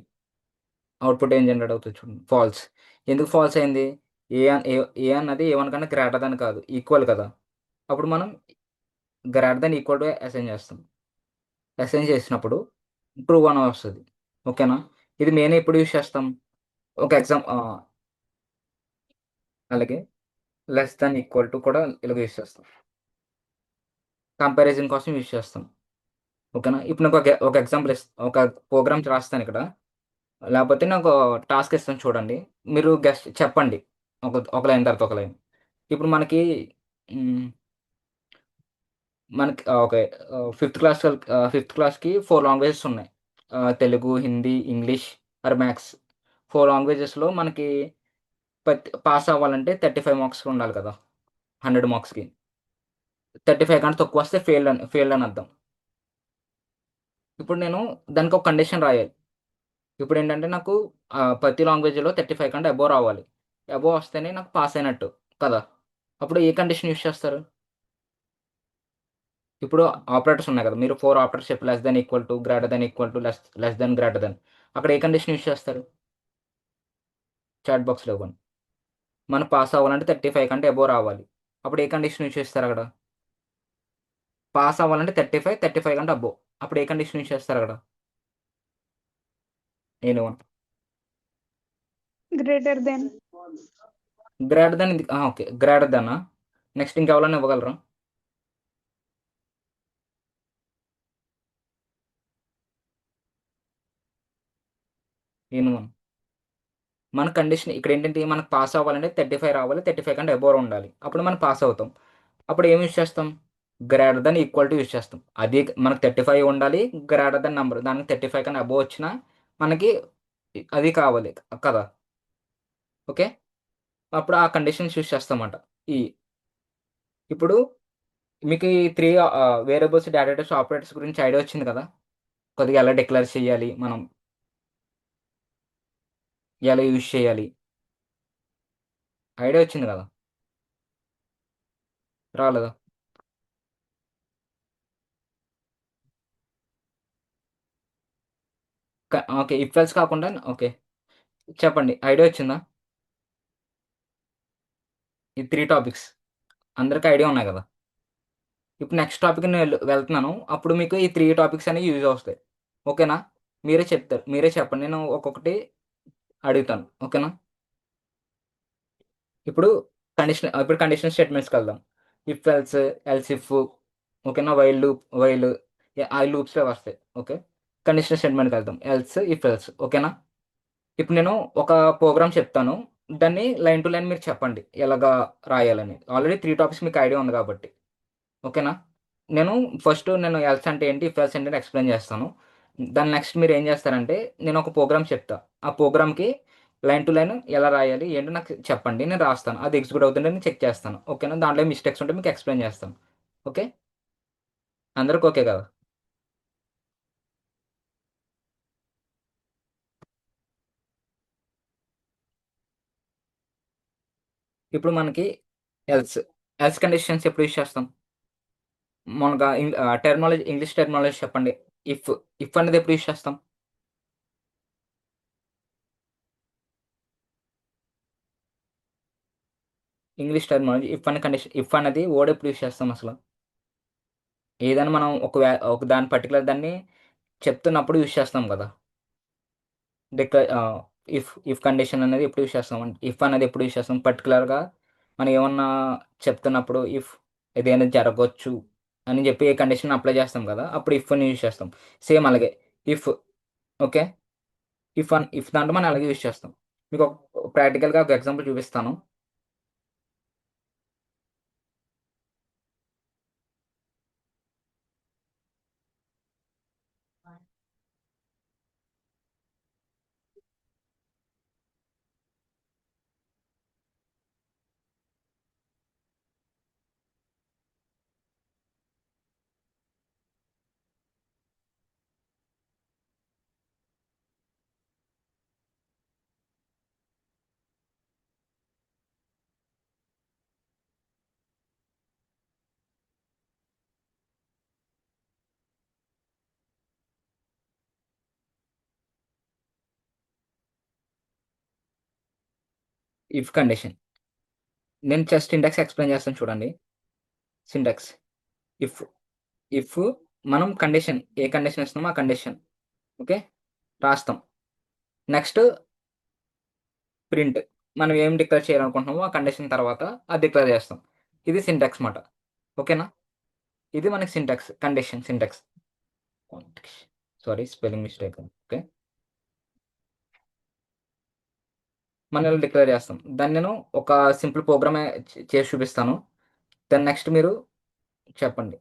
అవుట్పుట్ ఏం జనరేట్ అవుతుంది చూడండి. ఫాల్స్. ఎందుకు ఫాల్స్ అయింది? ఏ అన్నది A1 కన్నా గ్రేటర్ దెన్ కాదు, ఈక్వల్ కదా. అప్పుడు మనం greater than equal to assign చేస్తాం. అసైన్ చేసినప్పుడు ట్రూ అని వస్తుంది. ఓకేనా? ఇది మెయిన్ ఎప్పుడు యూజ్ చేస్తాం? ఒక అలాగే లెస్ దాన్ ఈక్వల్ టు కూడా ఇలాగ యూజ్ చేస్తాం. కంపారిజన్ కోసం యూజ్ చేస్తాం. ఓకేనా? ఇప్పుడు నాకు ఒక ఎగ్జాంపుల్ ఒక ప్రోగ్రామ్ రాస్తాను ఇక్కడ. లేకపోతే నాకు టాస్క్ ఇస్తాను చూడండి. మీరు గెస్ట్ చెప్పండి. ఒక లైన్ తర్వాత ఒక లైన్. ఇప్పుడు మనకి హ్మ్. మనకి ఓకే. ఫిఫ్త్ క్లాస్‌కి 4 లాంగ్వేజెస్ ఉన్నాయి. Telugu, Hindi, English are maths. 4 లాంగ్వేజెస్‌లో మనకి పాస్ అవ్వాలంటే 35 మార్క్స్ ఉండాలి కదా. 100 మార్క్స్‌కి. 35 కంటే తక్కువొస్తే ఫెయిల్డ్ అని అర్థం. ఇప్పుడు నేను దానికి ఒక కండిషన్ రాయాలి. ఇప్పుడేంటంటే నాకు ప్రతి లాంగ్వేజ్‌లో 35 కంటే అబోవ్ రావాలి. అబోవ్ వస్తేనే నాకు పాస్ అయినట్టు కదా. అప్పుడు ఏ కండిషన్ యూజ్ చేస్తారు? ఇప్పుడు ఆపరేటర్స్ ఉన్నాయి కదా. మీరు 4 ఆపరేటర్స్ చెప్పి less than equal to, greater than equal to, less than greater than. అక్కడ ఏ కండిషన్ యూజ్ చేస్తారు? చాట్ బాక్స్‌లో ఇవ్వండి. మనం పాస్ అవ్వాలంటే 35 కంటే అబోవ్ రావాలి. అప్పుడు ఏ కండిషన్ యూజ్ చేస్తారు అక్కడ? పాస్ అవ్వాలంటే 35 కంటే అబోవ్. అప్పుడు ఏ కండిషన్ యూజ్ చేస్తారు అక్కడ? Anyone. Greater than. Greater than okay. Greater TANA? Next ఇంకెవరైనా ఇవ్వగలరా? ఎనీవన్. మన కండిషన్ ఇక్కడేంటంటే మనకు పాస్ అవ్వాలంటే 35 రావాలి. 35 కంటే అబోవ్ ఉండాలి. అప్పుడు మనం పాస్ అవుతాం. అప్పుడు ఏం యూజ్ చేస్తాం? Greater than equal to use చేస్తాం. అది మనకు 35 ఉండాలి. Greater than number. దానికి 35 కన్నా అబోవ్ వచ్చినా మనకి అది కావాలి కదా. ఓకే. అప్పుడు ఆ కండిషన్స్ యూజ్ చేస్తామన్నమాట. ఈ ఇప్పుడు మీకు ఈ 3 వేరియబుల్స్, డేటా టైప్స్, ఆపరేటర్స్ గురించి ఐడియా వచ్చింది కదా. కొద్దిగా ఎలా డిక్లేర్ చేయాలి మనం, ఎలా యూజ్ చేయాలి ఐడియా వచ్చింది కదా. రాలేదా? ఓకే. ఇఫ్ ఎల్స్ కాకుండా ఓకే. చెప్పండి. ఐడియా వచ్చిందా? ఈ 3 టాపిక్స్ అందరికి ఐడియా ఉన్నాయి కదా. ఇప్పుడు నెక్స్ట్ టాపిక్ నేను వెళ్తున్నాను. అప్పుడు మీకు ఈ 3 టాపిక్స్ అనేవి యూజ్ వస్తాయి. ఓకేనా? మీరే చెప్తారు. మీరే చెప్పండి. నేను ఒక్కొక్కటి అడుగుతాను. ఓకేనా? ఇప్పుడు కండిషనల్ స్టేట్మెంట్స్‌కి వెళ్దాం. ఇఫ్ ఎల్స్, ఎల్స్ ఇఫ్, ఓకేనా? వైల్ లూప్, ఆ లూప్సే వస్తాయి. ఓకే. కండిషనల్ స్టేట్మెంట్‌కి వెళ్దాం. ఎల్స్, ఇఫ్ ఎల్స్ ఓకేనా? ఇప్పుడు నేను ఒక ప్రోగ్రామ్ చెప్తాను. దాన్ని లైన్ టు లైన్ మీరు చెప్పండి. ఎలాగా రాయాలని. ఆల్రెడీ 3 టాపిక్స్ మీకు ఐడియా ఉంది కాబట్టి. ఓకేనా? నేను నేను ఎల్స్ అంటే ఏంటి, ఇఫ్ ఎల్స్ ఏంటి ఎక్స్‌ప్లెయిన్ చేస్తాను. దాన్ని నెక్స్ట్ మీరేం చేస్తారంటే, నేను ఒక ప్రోగ్రామ్ చెప్తా. ఆ ప్రోగ్రామ్‌కి లైన్ టు లైన్ ఎలా రాయాలి, ఏంటో నాకు చెప్పండి. నేను రాస్తాను. అది ఎగ్జిక్యూట్ అవుతుంటే నేను చెక్ చేస్తాను. ఓకేనా? దాంట్లో మిస్టేక్స్ ఉంటే మీకు ఎక్స్‌ప్లెయిన్ చేస్తాను. ఓకే. అందరికి ఓకే కదా? ఇప్పుడు మనకి ఎల్స్, ఎల్స్ కండిషన్స్ ఎప్పుడు యూజ్ చేస్తాం? మామూలుగా ఇంగ్లీష్ టెర్మినాలజీ చెప్పండి. ఇఫ్, ఇఫ్ అనేది ఎప్పుడు యూజ్ చేస్తాం? ఇంగ్లీష్ టెర్మినాలజీ ఇఫ్ అనేది వర్డ్ ఎప్పుడు యూజ్ చేస్తాం అసలు? ఏదైనా మనం ఒక దాని పర్టిక్యులర్ దాన్ని చెప్తున్నప్పుడు యూజ్ చేస్తాం కదా. ఇఫ్ కండిషన్ అనేది ఎప్పుడు యూజ్ చేస్తాం? ఇఫ్ అనేది ఎప్పుడు యూజ్ చేస్తాం? పర్టిక్యులర్‌గా మనం ఏమన్నా చెప్తున్నప్పుడు ఏదైనా జరగొచ్చు అని చెప్పి ఏ కండిషన్ అప్లై చేస్తాం కదా. అప్పుడు ఇఫ్ అని యూజ్ చేస్తాం. సేమ్ అలాగే ఇఫ్. ఓకే. ఇఫ్ దాంట్లో మనం అలాగే యూజ్ చేస్తాం. మీకు ప్రాక్టికల్‌గా ఒక ఎగ్జాంపుల్ చూపిస్తాను. If condition. నేను జస్ట్ సింటాక్స్ ఎక్స్‌ప్లెయిన్ చేస్తాను చూడండి. సింటాక్స్. ఇఫ్ ఇఫ్ మనం కండిషన్ ఏ కండిషన్ ఇస్తున్నామో ఆ కండిషన్ ఓకే. రాస్తాం. Next print. మనం ఏం డిక్లేర్ చేయాలనుకుంటున్నామో ఆ కండిషన్ తర్వాత అది డిక్లేర్ చేస్తాం. ఇది సింటాక్స్ మాట. ఓకేనా? ఇది మనకి syntax. Condition syntax. Sorry spelling mistake. Okay. మనం ఇలా డిక్లేర్ చేస్తాం. దాన్ని నేను ఒక సింపుల్ ప్రోగ్రామే చేసి చూపిస్తాను. దాన్ని నెక్స్ట్ మీరు చెప్పండి.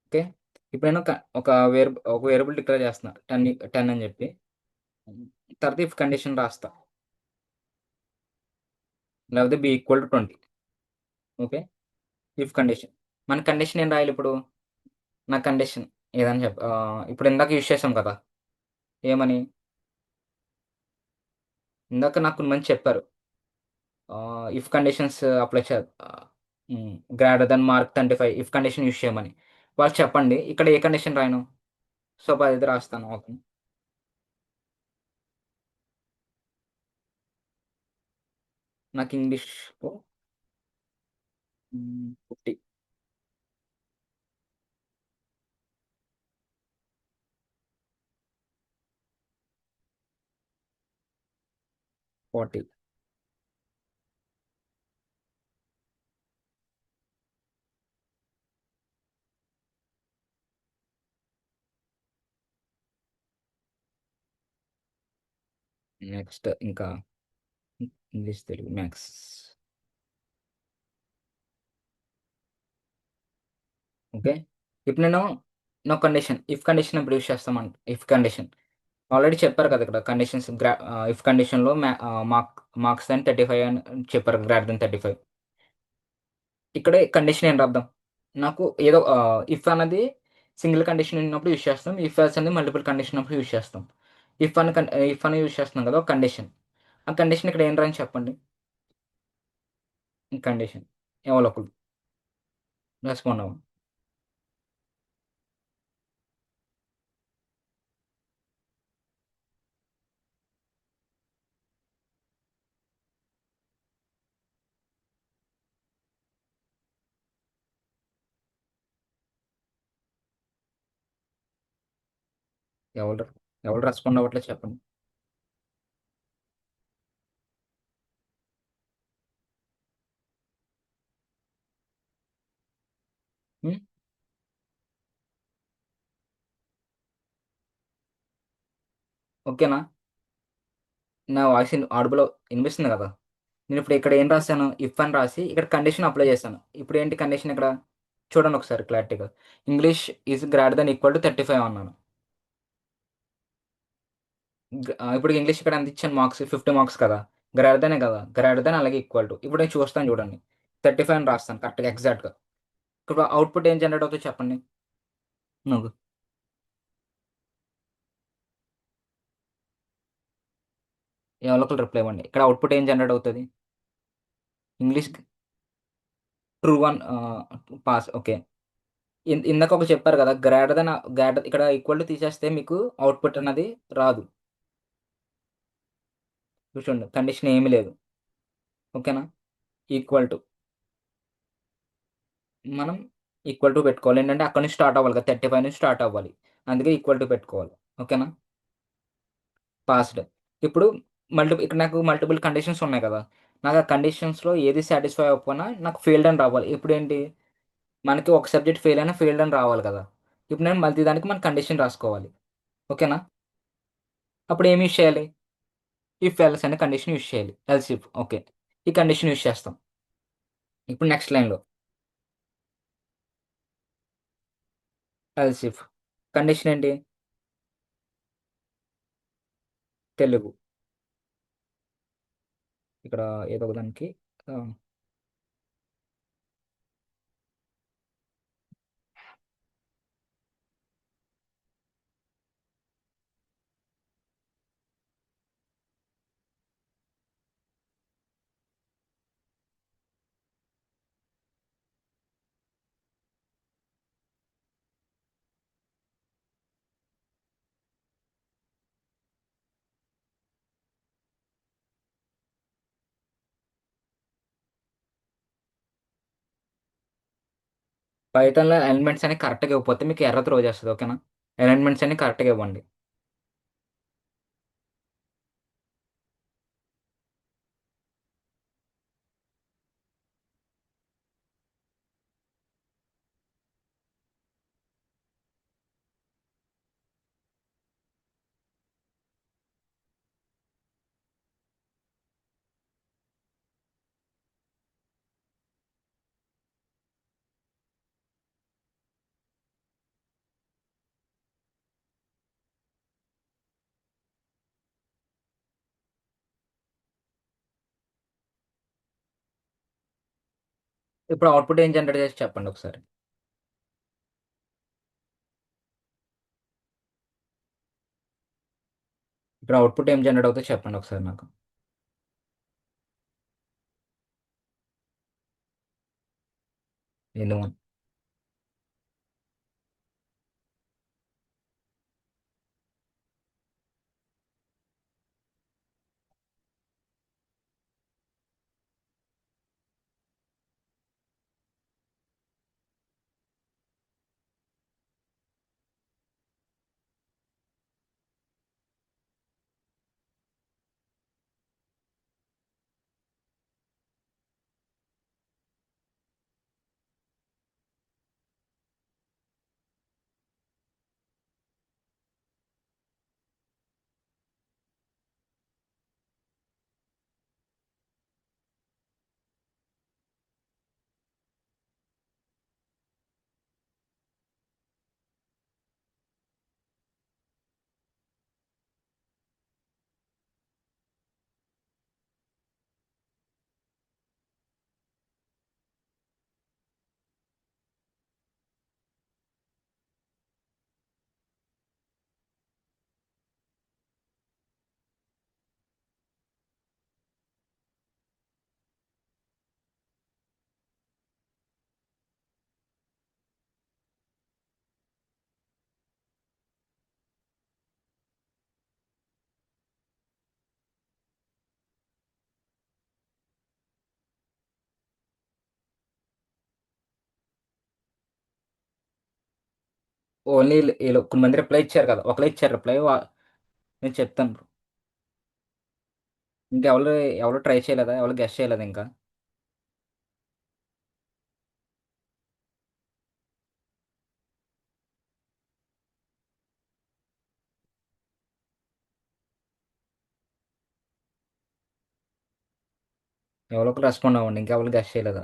ఓకే. ఇప్పుడు నేను ఒక వేరియబుల్ డిక్లేర్ చేస్తున్నా. 10 అని చెప్పి. తర్వాత ఇఫ్ కండిషన్ రాస్తా. లేకపోతే B equal to 20. Okay. If condition. మన కండిషన్ ఏం రాయాలి ఇప్పుడు? నా కండిషన్ ఏదని ఇప్పుడు ఇందాక యూజ్ చేసాం కదా! ఏమని? ఇందాక నాకు కొంతమంది చెప్పారు. ఇఫ్ కండిషన్స్ అప్లై చే greater than mark 35 if condition use చేయమని. వాళ్ళు చెప్పండి. ఇక్కడ ఏ కండిషన్ రాయను? సో, అదైతే రాస్తాను. ఓకే. నాకు ఇంగ్లీష్‌లో 50, 40. నెక్స్ట్ ఇంకా ఇంగ్లీష్, తెలుగు, మ్యాథ్స్. ఓకే. ఇప్పుడు నేను నా కండిషన్ ఇఫ్ కండిషన్ ఎప్పుడు యూజ్ చేస్తామంటే ఇఫ్ కండిషన్ ఆల్రెడీ చెప్పారు కదా! ఇక్కడ కండిషన్స్ ఇఫ్ కండిషన్‌లో మార్క్స్ దాన్ 35 అని చెప్పారు. Greater than 35. ఇక్కడే కండిషన్ ఏం రాద్దాం? నాకు ఏదో ఇఫ్ అన్నది సింగిల్ కండిషన్ ఉన్నప్పుడు యూజ్ చేస్తాం. ఇఫ్ ఎల్స్ అనేది మల్టిపుల్ కండిషన్ ఉన్నప్పుడు యూజ్ చేస్తాం. ఇఫ్ అని యూజ్ చేస్తున్నాం కదా! ఒక కండిషన్. ఆ కండిషన్ ఇక్కడ ఏం రాయాలి చెప్పండి? కండిషన్. ఎవరో ఒకళ్ళు రెస్పాండ్ అవ్వండి. ఎవరు ఎవరు రెస్పాండ్ అవ్వట్లేదు చెప్పండి? హ్మ్. ఓకేనా? నా వాయిస్ ఆడిబుల్ ఇనిపిస్తుంది కదా! నేనిప్పుడు ఇక్కడ ఏం రాసాను? ఇఫ్ అని రాసి ఇక్కడ కండిషన్ అప్లై చేశాను. ఇప్పుడేంటి కండిషన్ ఇక్కడ? చూడండి ఒకసారి క్లారిటీగా. English is greater than equal to 35 అన్నాను. ఇప్పుడు ఇంగ్లీష్ ఇక్కడ ఎంత ఇచ్చాను మార్క్స్? 50 మార్క్స్ కదా! గ్రేటర్ దానే కదా! గ్రేటర్ దాన్ అలాగే ఈక్వల్ టు. ఇప్పుడు నేను చూస్తాను చూడండి. 35 అని రాస్తాను కరెక్ట్‌గా ఎగ్జాక్ట్‌గా. ఇప్పుడు అవుట్‌పుట్ ఏం జనరేట్ అవుతదో చెప్పండి? నాకు. ఎవరో ఒకళ్ళు రిప్లై ఇవ్వండి. ఇక్కడ అవుట్‌పుట్ ఏం జనరేట్ అవుతది? English true one pass okay. ఇందాక ఒకటి చెప్పారు కదా! గ్రేటర్ ఇక్కడ ఈక్వల్ టు తీసేస్తే మీకు అవుట్‌పుట్ అన్నది రాదు. చూడండి కండిషన్ ఏమీ లేదు. ఓకేనా? ఈక్వల్ టు మనం ఈక్వల్ టు పెట్టుకోవాలి. ఏంటంటే అక్కడి నుంచి స్టార్ట్ అవ్వాలి కదా! 35 నుంచి స్టార్ట్ అవ్వాలి. అందుకే ఈక్వల్ టు పెట్టుకోవాలి. ఓకేనా? పాస్డ్. ఇప్పుడు ఇక్కడ నాకు మల్టిపుల్ కండిషన్స్ ఉన్నాయి కదా! నాకు ఆ కండిషన్స్‌లో ఏది సాటిస్ఫై అవ్వకపోయినా నాకు ఫెయిల్డ్ అని రావాలి. ఇప్పుడేంటి మనకి ఒక సబ్జెక్ట్ ఫెయిల్ అయినా ఫెయిల్డ్ అని రావాలి కదా! ఇప్పుడు నేను ప్రతి దానికి మన కండిషన్ రాసుకోవాలి. ఓకేనా? అప్పుడు ఏమి యూజ్ చేయాలి? ఇఫ్ ఎల్స్ అనే కండిషన్ యూజ్ చేయాలి. Else if okay. ఈ కండిషన్ యూజ్ చేస్తాం. ఇప్పుడు నెక్స్ట్ లైన్‌లో ఎల్సిఫ్. కండిషన్ ఏంటి? తెలుగు. ఇక్కడ ఏదో ఒక దానికి ఆ, పైథాన్లో ఎలిమెంట్స్ అన్ని కరెక్ట్గా ఇవ్వకపోతే మీకు ఎర్ర త్రో చేస్తుంది. ఓకేనా? ఎలిమెంట్స్ అన్ని కరెక్ట్గా ఇవ్వండి. ఇప్పుడు అవుట్పుట్ ఏం జనరేట్ చేసి చెప్పండి ఒకసారి. ఇప్పుడు అవుట్పుట్ ఏం జనరేట్ అవుతుందో చెప్పండి ఒకసారి నాకు. ఎందుకు? ఓన్లీ వీళ్ళు కొంతమంది రిప్లై ఇచ్చారు కదా, ఒకరు ఇచ్చారు రిప్లై. నేను చెప్తాను bro. ఇంకెవరు ఎవరు ట్రై చేయలేదా? ఎవరు గెస్ట్ చేయలేదు ఇంకా? ఎవరో ఒకరు రెస్పాండ్ అవ్వండి. ఇంకెవరు గెస్ట్ చేయలేదా?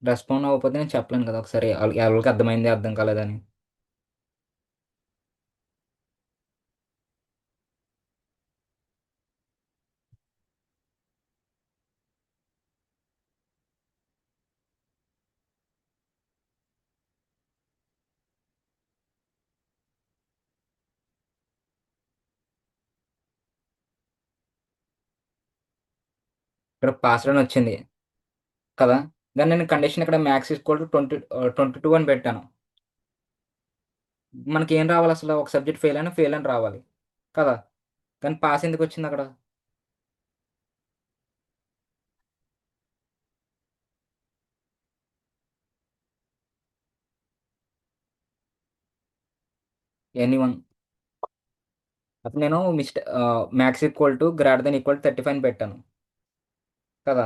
రెస్పాండ్ అవ్వకపోతే నేను చెప్పలేను కదా ఒకసారి ఎవరికి అర్థమైంది అర్థం కాలేదని. ఇక్కడ పాస్వర్డ్ అని వచ్చింది కదా, దాన్ని నేను కండిషన్ ఇక్కడ మ్యాక్స్ ఈక్వల్ టు 22 అని పెట్టాను. మనకి ఏం రావాలి అసలు? ఒక సబ్జెక్ట్ ఫెయిల్ అని రావాలి కదా. కానీ పాస్ ఎందుకు వచ్చింది అక్కడ? ఎనీ 1. అప్పుడు నేను max equal to greater than equal 35 అని పెట్టాను కదా.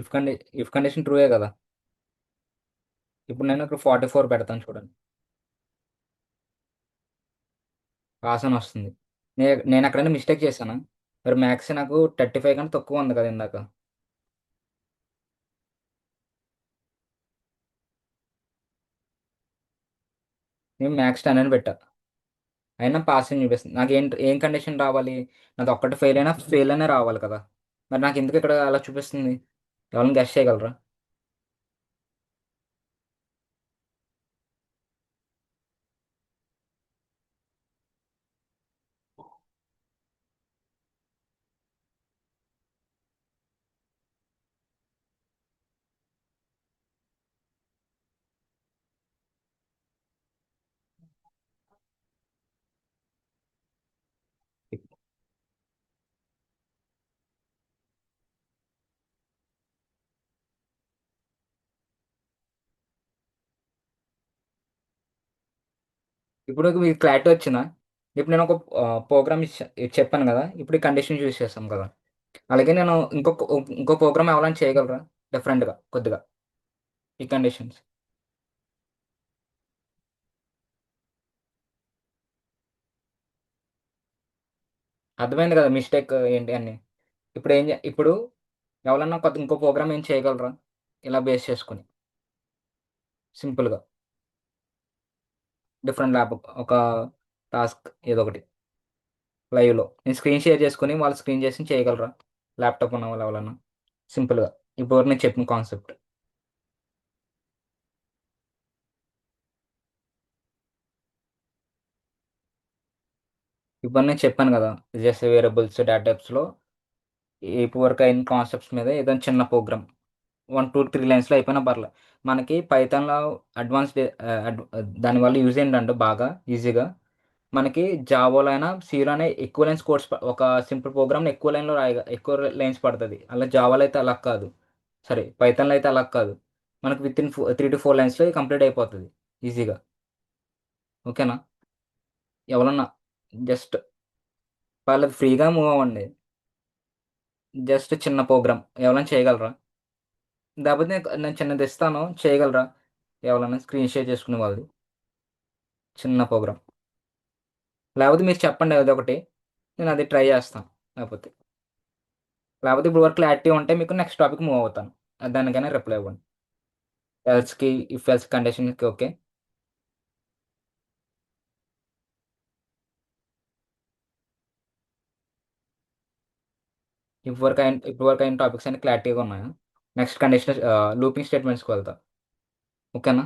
ఇఫ్ కండిషన్ ట్రూయే కదా. ఇప్పుడు నేను ఇక్కడ 44 పెడతాను చూడండి, పాస్ అని వస్తుంది. నేను ఎక్కడైనా మిస్టేక్ చేశానా? మరి మ్యాథ్స్ నాకు 35 కంటే తక్కువ ఉంది కదా ఇందాక. నేను మ్యాథ్స్ 10 అని పెట్టా, అయినా పాస్ అని చూపిస్తుంది. నాకు ఏం కండిషన్ రావాలి? నాది ఒక్కటి ఫెయిల్ అయినా ఫెయిల్ అనే రావాలి కదా. మరి నాకు ఎందుకు ఇక్కడ అలా చూపిస్తుంది? ఎవరైనా గెస్ చేయగలరా? ఇప్పుడు మీకు క్లారిటీ వచ్చిందా? ఇప్పుడు నేను ఒక ప్రోగ్రామ్ చెప్పాను కదా, ఇప్పుడు ఈ కండిషన్ యూజ్ చేస్తాం కదా. అలాగే నేను ఇంకో ప్రోగ్రామ్ ఎవరైనా చేయగలరా డిఫరెంట్గా కొద్దిగా ఈ కండిషన్స్? అర్థమైంది కదా మిస్టేక్ ఏంటి అని. ఇప్పుడు ఎవరన్నా కొత్త ఇంకో ప్రోగ్రామ్ ఏం చేయగలరా ఇలా బేస్ చేసుకుని సింపుల్గా డిఫరెంట్ ల్యాబ్ ఒక టాస్క్ ఏదో ఒకటి లైవ్లో నేను స్క్రీన్ షేర్ చేసుకుని వాళ్ళు స్క్రీన్ చేసి చేయగలరా? ల్యాప్టాప్ ఉన్న వాళ్ళు ఎవరన్నా సింపుల్గా ఇప్పుడు నేను చెప్పిన కాన్సెప్ట్. ఇప్పుడు నేను చెప్పాను కదా, జస్ట్ వేరియబుల్స్ డేటా టైప్స్లో ఇప్పుడు వరకు అయిన కాన్సెప్ట్స్ మీద ఏదైనా చిన్న ప్రోగ్రామ్ 1 2 3 లైన్స్లో అయిపోయినా పర్లేదు. మనకి పైథాన్లో అడ్వాన్స్డ్ దానివల్ల యూజ్ ఏంటంటే బాగా ఈజీగా మనకి జావాలో అయినా సీలో అయినా ఎక్కువ లైన్స్ కోడ్స్ ఒక సింపుల్ ప్రోగ్రామ్ ఎక్కువ లైన్లో ఎక్కువ లైన్స్ పడుతుంది. అలా జావాలో అయితే అలా కాదు, సరే పైథాన్లో అయితే అలా కాదు. మనకు విత్ ఇన్ 3 to 4 లైన్స్లో కంప్లీట్ అయిపోతుంది ఈజీగా. ఓకేనా? ఎవరన్నా జస్ట్ వాళ్ళది ఫ్రీగా మూవ్ అవ్వండి. జస్ట్ చిన్న ప్రోగ్రామ్ ఎవరైనా చేయగలరా? లేకపోతే నేను చిన్నది ఇస్తాను చేయగలరా? ఎవరైనా స్క్రీన్ షేర్ చేసుకునే వాళ్ళది చిన్న ప్రోగ్రామ్. లేకపోతే మీరు చెప్పండి అది ఒకటి, నేను అది ట్రై చేస్తాను. లేకపోతే ఇప్పుడు వరకు క్లారిటీ ఉంటే మీకు నెక్స్ట్ టాపిక్ మూవ్ అవుతాను. దానికైనా రిప్లై ఇవ్వండి. ఎల్స్కి ఇఫ్ ఎల్స్ కండిషన్కి ఓకే. ఇప్పుడు వరకు అయిన టాపిక్స్ అన్ని క్లారిటీగా ఉన్నాయా? నెక్స్ట్ కండిషన్ లూపింగ్ స్టేట్మెంట్స్కి వెళ్తా. ఓకేనా?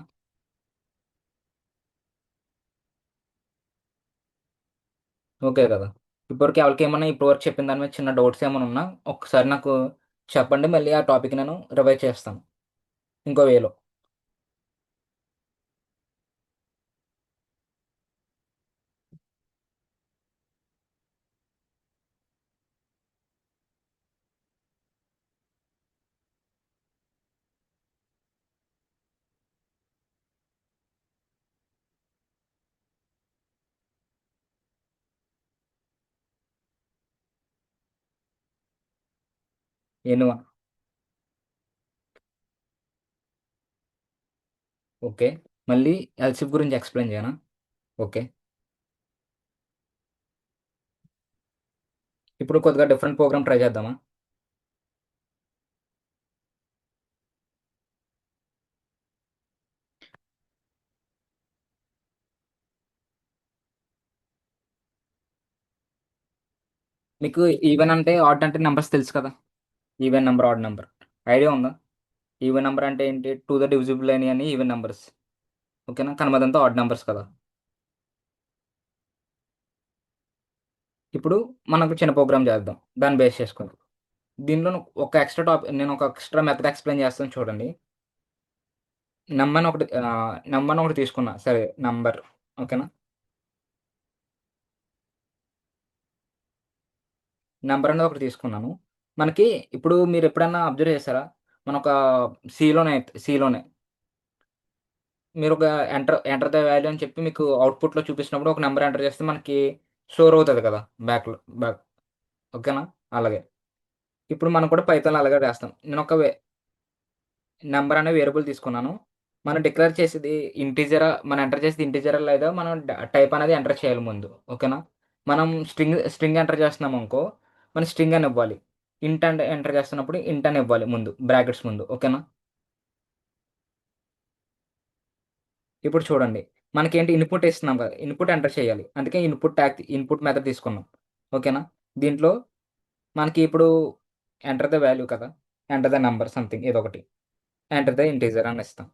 ఓకే కదా. ఇప్పటివరకు ఎవరికి ఏమన్నా ఇప్పటివరకు చెప్పిన దాని మీద చిన్న డౌట్స్ ఏమైనా ఉన్నా ఒక్కసారి నాకు చెప్పండి, మళ్ళీ ఆ టాపిక్ నేను రివైజ్ చేస్తాను ఇంకో వేలో. ఎనువా ఓకే. మళ్ళీ ఎల్సిఫ్ గురించి ఎక్స్ప్లెయిన్ చేయనా? ఓకే. ఇప్పుడు కొద్దిగా డిఫరెంట్ ప్రోగ్రామ్ ట్రై చేద్దామా? మీకు ఈవెన్ అంటే ఆడ్ అంటే నెంబర్స్ తెలుసు కదా. Even number odd number idea ఉందా? ఈవెన్ నెంబర్ అంటే ఏంటి? టూ ద డివిజిబుల్ అని ఈవెన్ నెంబర్స్. ఓకేనా? కానీ మాదంతా ఆడ్ నెంబర్స్ కదా. ఇప్పుడు మనకు చిన్న ప్రోగ్రామ్ చేద్దాం దాన్ని బేస్ చేసుకుని. దీనిలో నేను ఒక ఎక్స్ట్రా మెథడ్ ఎక్స్ప్లెయిన్ చేస్తాను చూడండి. నెంబర్ ఒకటి తీసుకున్నా, సరే నంబర్. ఓకేనా? నెంబర్ అనేది ఒకటి తీసుకున్నాను. మనకి ఇప్పుడు మీరు ఎప్పుడైనా అబ్జర్వ్ చేశారా? మన ఒక సిలోనే మీరు ఒక ఎంటర్ ద వాల్యూ అని చెప్పి మీకు అవుట్పుట్లో చూపించినప్పుడు ఒక నెంబర్ ఎంటర్ చేస్తే మనకి స్టోర్ అవుతుంది కదా బ్యాక్. ఓకేనా? అలాగే ఇప్పుడు మనం కూడా పైథాన్లో అలాగే చేస్తాం. నేను నెంబర్ అనే వేరియబుల్ తీసుకున్నాను. మనం డిక్లేర్ చేసేది ఇంటీజరా, మనం ఎంటర్ చేసేది ఇంటీజరా లేదా మనం టైప్ అనేది ఎంటర్ చేయాలి ముందు. ఓకేనా? మనం స్ట్రింగ్ ఎంటర్ చేస్తున్నాం అనుకో, మనం స్ట్రింగ్ అని ఇవ్వాలి. ఇంట్ అండ్ ఎంటర్ చేస్తున్నప్పుడు ఇంట్ అని ఇవ్వాలి ముందు, బ్రాకెట్స్ ముందు. ఓకేనా? ఇప్పుడు చూడండి, మనకేంటి ఇన్పుట్ ఇస్తున్నాం కదా, ఇన్పుట్ ఎంటర్ చేయాలి. అందుకే ఇన్పుట్ మెథడ్ తీసుకున్నాం. ఓకేనా? దీంట్లో మనకి ఇప్పుడు ఎంటర్ ద వాల్యూ కదా, ఎంటర్ ద నంబర్ సంథింగ్ ఏదో ఒకటి, ఎంటర్ ద ఇంటీజర్ అని ఇస్తాం.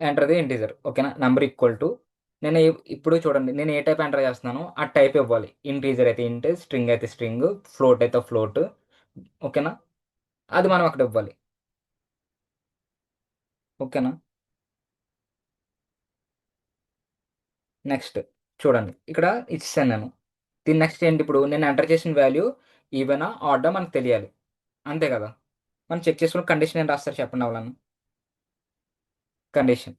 Enter the integer. ఓకేనా? నంబర్ ఈక్వల్ టు, నేను ఇప్పుడు చూడండి, నేను ఏ టైప్ ఎంటర్ చేస్తున్నానో ఆ టైప్ ఇవ్వాలి. ఇంటీజర్ అయితే ఇంట్, స్ట్రింగ్ అయితే స్ట్రింగ్, ఫ్లోట్ అయితే ఫ్లోట్. ఓకేనా? అది మనం అక్కడ ఇవ్వాలి. ఓకేనా? నెక్స్ట్ చూడండి, ఇక్కడ ఇచ్చాను నేను. దీని నెక్స్ట్ ఏంటి, ఇప్పుడు నేను ఎంటర్ చేసిన వాల్యూ ఈవెనా ఆర్డర్ మనకు తెలియాలి. అంతే కదా? మనం చెక్ చేసుకున్న కండిషన్ ఏం రాస్తారు చెప్పండి అవలను. కండిషన్.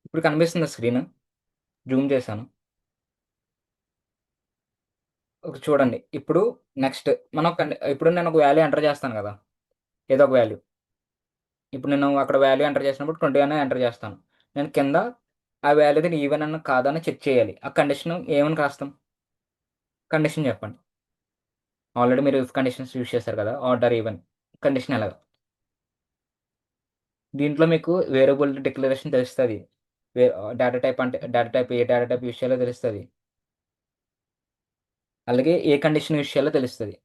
ఇప్పుడు కనిపిస్తుంది స్క్రీన్, జూమ్ చేశాను. చూడండి ఇప్పుడు నెక్స్ట్ మనం ఇప్పుడు నేను ఒక వాల్యూ ఎంటర్ చేస్తాను కదా, ఏదో ఒక వాల్యూ. ఇప్పుడు నేను అక్కడ వాల్యూ ఎంటర్ చేసినప్పుడు 20 అనే ఎంటర్ చేస్తాను. నేను కింద ఆ వాల్యూ అది ఈవెన్ అన్న కాదని చెక్ చేయాలి. ఆ కండిషన్ ఏమని రాస్తాం? కండిషన్ చెప్పండి. ఆల్రెడీ మీరు ఇఫ్ కండిషన్స్ యూస్ చేశారు కదా, ఆర్డర్ ఈవెన్ కండిషన్ ఎలాగా. దీంట్లో మీకు వేరియబుల్ డిక్లరేషన్ తెలుస్తుంది. డేటా టైప్ అంటే డేటా టైప్, ఏ డేటా టైప్ యూస్ చేయాలో తెలుస్తుంది. అలాగే ఏ కండిషన్ యూస్ చేయాలో తెలుస్తుంది.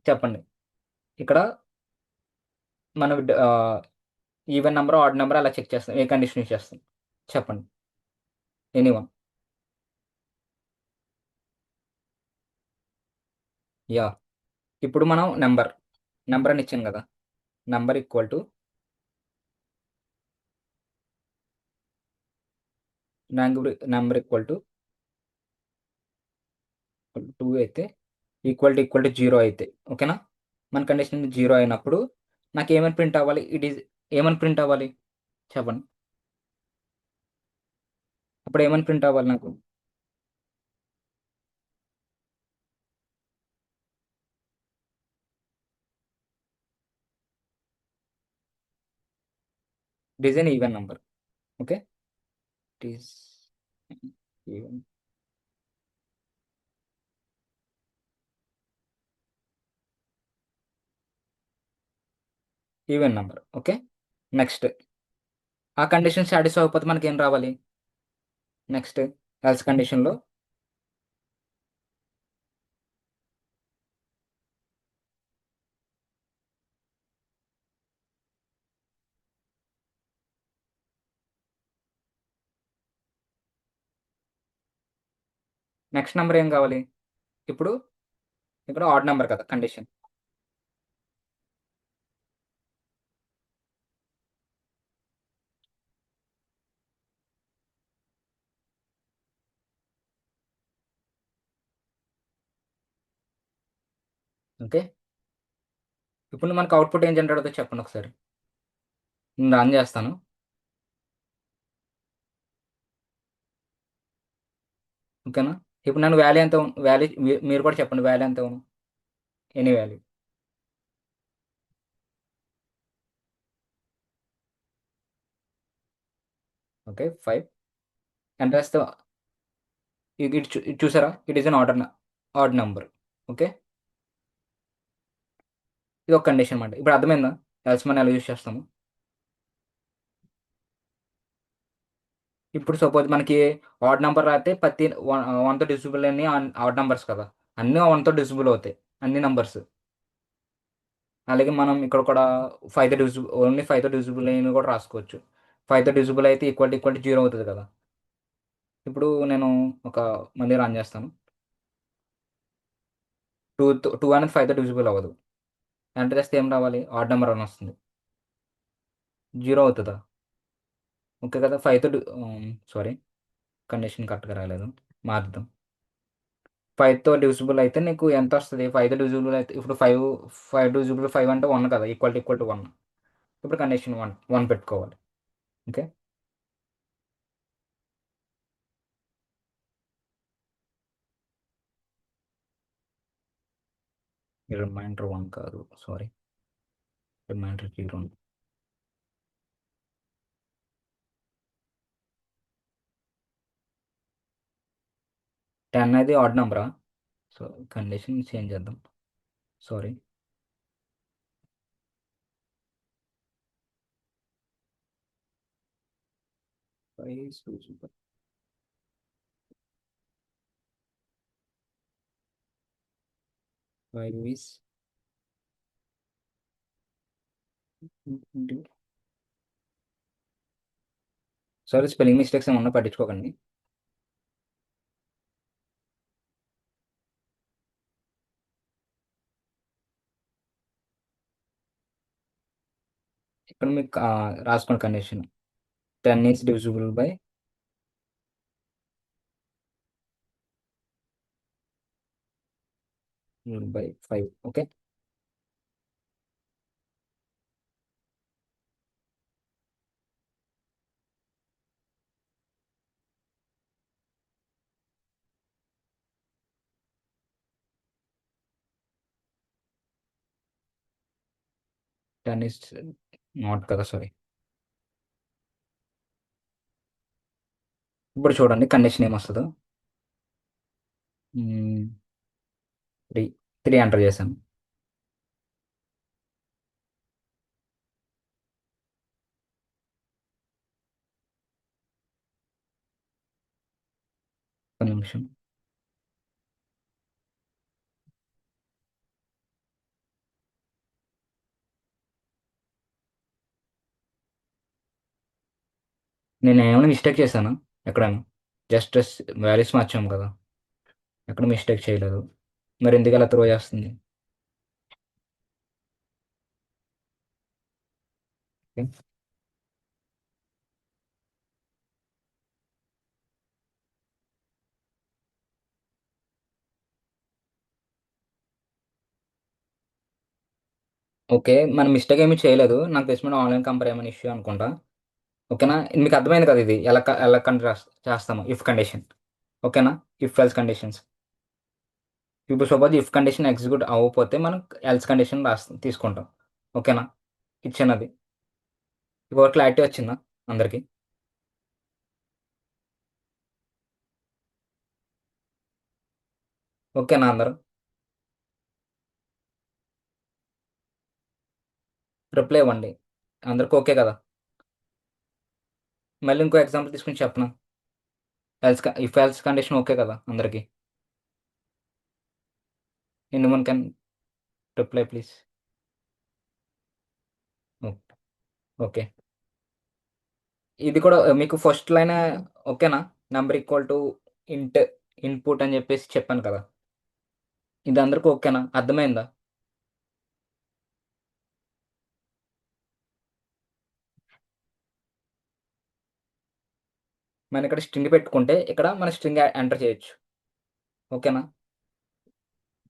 చెప్పండి. ఇక్కడ మనం ఈవెన్ నెంబర్, ఆడ్ నెంబర్ అలా చెక్ చేస్తాం. ఏ కండిషన్ యూస్ చేస్తాం చెప్పండి, ఎనీవన్. యా, ఇప్పుడు మనం నెంబర్ అని ఇచ్చాను కదా, number equal to number equal to 2 అయితే ఈక్వల్ టు 0 అయితే. ఓకేనా? మన కండిషన్ 0 అయినప్పుడు నాకు ఏమని ప్రింట్ అవ్వాలి? ఏమని ప్రింట్ అవ్వాలి చెప్పండి. అప్పుడు ఏమని ప్రింట్ అవ్వాలి నాకు? Design even number. Okay, it even even number. Okay, next ఆ కండిషన్ సాటిస్ఫై అవ్వకపోతే మనకి ఏం రావాలి? నెక్స్ట్ ఎల్స్ కండిషన్లో నెక్స్ట్ నెంబర్ ఏం కావాలి? ఇప్పుడు ఇక్కడ ఆడ్ నెంబర్ కదా కండిషన్. ఓకే, ఇప్పుడు మనకు అవుట్పుట్ ఏం జనరేట్ అవుతుందో చెప్పండి ఒకసారి. నేను రన్ చేస్తాను. ఓకేనా? ఇప్పుడు నేను వాల్యూ ఎంత వాల్యూ, మీరు కూడా చెప్పండి వాల్యూ ఎంత అవును, ఎనీ వాల్యూ. ఓకే, 5 ఎంటర్ చేస్తే ఇది చూసారా, it is an odd number. Okay, ఇది ఒక కండిషన్ అనమాట. ఇప్పుడు అర్థమైందా ఎల్స్ మనం ఎలా యూస్ చేస్తాము? ఇప్పుడు సపోజ్ మనకి ఆడ్ నెంబర్ రాస్తే ప్రతి వన్తో డిజిబుల్ అని ఆడ్ నెంబర్స్ కదా, అన్నీ వన్తో డిజిబుల్ అవుతాయి అన్ని నెంబర్స్. అలాగే మనం ఇక్కడ కూడా ఓన్లీ 5తో డిజిబుల్ అని కూడా రాసుకోవచ్చు. 5తో డిజిబుల్ అయితే ఈక్వల్ టు 0 అవుతుంది కదా. ఇప్పుడు నేను ఒక మళ్ళీ రన్ చేస్తాను. 2 అనేది 5తో డివిజిబుల్ అవ్వదు. ఎంటర్ చేస్తే ఏం రావాలి? ఆడ్ నెంబర్ అని వస్తుంది. 0 అవుతుందా? ఓకే కదా, 5తో సారీ, కండిషన్ కరెక్ట్గా రాలేదు. మార్చుదాం. 5తో డివిజిబుల్ అయితే నీకు ఎంత వస్తుంది? 5తో డివిజిబుల్ అయితే ఇప్పుడు 5 డివిజిబుల్ 5 అంటే 1 కదా, ఈక్వల్ టు 1. ఇప్పుడు కండిషన్ 1 పెట్టుకోవాలి. ఓకే, రిమైండర్ 1 కాదు, సారీ, రిమైండర్ 0. 10 అనేది ఆడ్ నెంబరా? సో కండిషన్ చేంజ్ చేద్దాం, sorry. Five is sorry, spelling mistakes ఏమన్నా పట్టించుకోకండి. ఇక్కడ మీకు రాసుకోండి condition. 10 is divisible by 5. Okay, ten is not కదా, సారీ. ఇప్పుడు చూడండి కండిషన్ ఏమొస్తుందో. 3 ఎంటర్ చేశాను. ఒక నిమిషం. నేను ఏమైనా మిస్టేక్ చేశాను ఎక్కడైనా? జస్ట్ వాల్యూస్ మార్చాము కదా, ఎక్కడ మిస్టేక్ చేయలేదు. మరి ఎందుకు అలా త్రో చేస్తుంది? ఓకే. ఓకే, మన మిస్టేక్ ఏమీ చేయలేదు. నాకు తెలిసిన ఆన్లైన్ కంపేర్ ఏమైనా ఇష్యూ అనుకుంటా. ఓకేనా, మీకు అర్థమైంది కదా ఇది ఎలా కంట్రాస్ట్ చేస్తాము ఇఫ్ కండిషన్. ఓకేనా, ఇఫ్ ఎల్స్ కండిషన్స్. ఇప్పుడు సపోజ్ ఇఫ్ కండిషన్ ఎగ్జిక్యూట్ అవ్వకపోతే మనం ఎల్స్ కండిషన్ తీసుకుంటాం. ఓకేనా, ఇచ్చినది. ఇప్పుడు క్లారిటీ వచ్చిందా అందరికి? ఓకేనా అందరు? రిప్లై ఇవ్వండి. అందరికి ఓకే కదా? మళ్ళీ ఇంకో ఎగ్జాంపుల్ తీసుకుని చెప్పనా? ఇఫ్ ఎల్స్ కండిషన్ ఓకే కదా అందరికి? Anyone can reply please. Okay, ఇది కూడా మీకు ఫస్ట్ లైన్ ఓకేనా? నెంబర్ ఈక్వల్ టు ఇంట్ ఇన్పుట్ అని చెప్పేసి చెప్పాను కదా, ఇది అందరికి ఓకేనా? అర్థమైందా? మనం ఇక్కడ స్ట్రింగ్ పెట్టుకుంటే ఇక్కడ మన స్ట్రింగ్ ఎంటర్ చేయొచ్చు. ఓకేనా,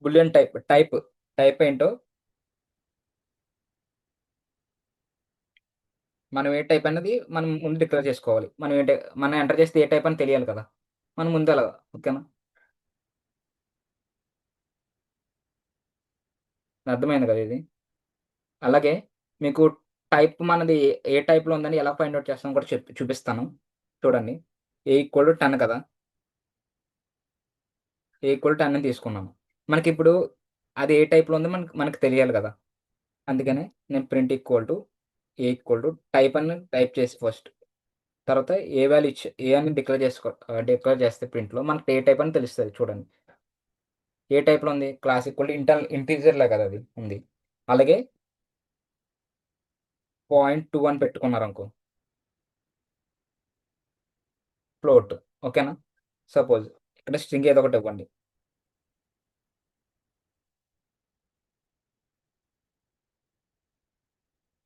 బులియన్ టైప్ ఏంటో మనం ఏ టైప్ అనేది మనం ముందు డిక్లేర్ చేసుకోవాలి. మనం ఎంటర్ చేస్తే ఏ టైప్ అని తెలియాలి కదా, మనం ముందు అలా. ఓకేనా, అర్థమైంది కదా ఇది? అలాగే మీకు టైప్ మనది ఏ టైప్లో ఉందని ఎలా ఫైండ్ అవుట్ చేస్తామో కూడా చూపిస్తాను. చూడండి, A = 10 కదా, A = 10 అని తీసుకున్నాము. మనకి ఇప్పుడు అది ఏ టైప్లో ఉందో మనకి తెలియాలి కదా, అందుకనే నేను ప్రింట్ A టైప్ అని టైప్ చేసి ఫస్ట్, తర్వాత ఏ వాల్యూ ఏ అని డిక్లేర్ చేస్తే ప్రింట్లో మనకి ఏ టైప్ అని తెలుస్తుంది. చూడండి, ఏ టైప్లో ఉంది? క్లాస్ ఇంటీజర్లే కదా అది ఉంది. అలాగే 0.2 అని పెట్టుకున్నారు అనుకో, ఫ్లోట్. ఓకేనా, సపోజ్ ఇక్కడ స్ట్రింగ్ ఏదో ఒకటి ఇవ్వండి.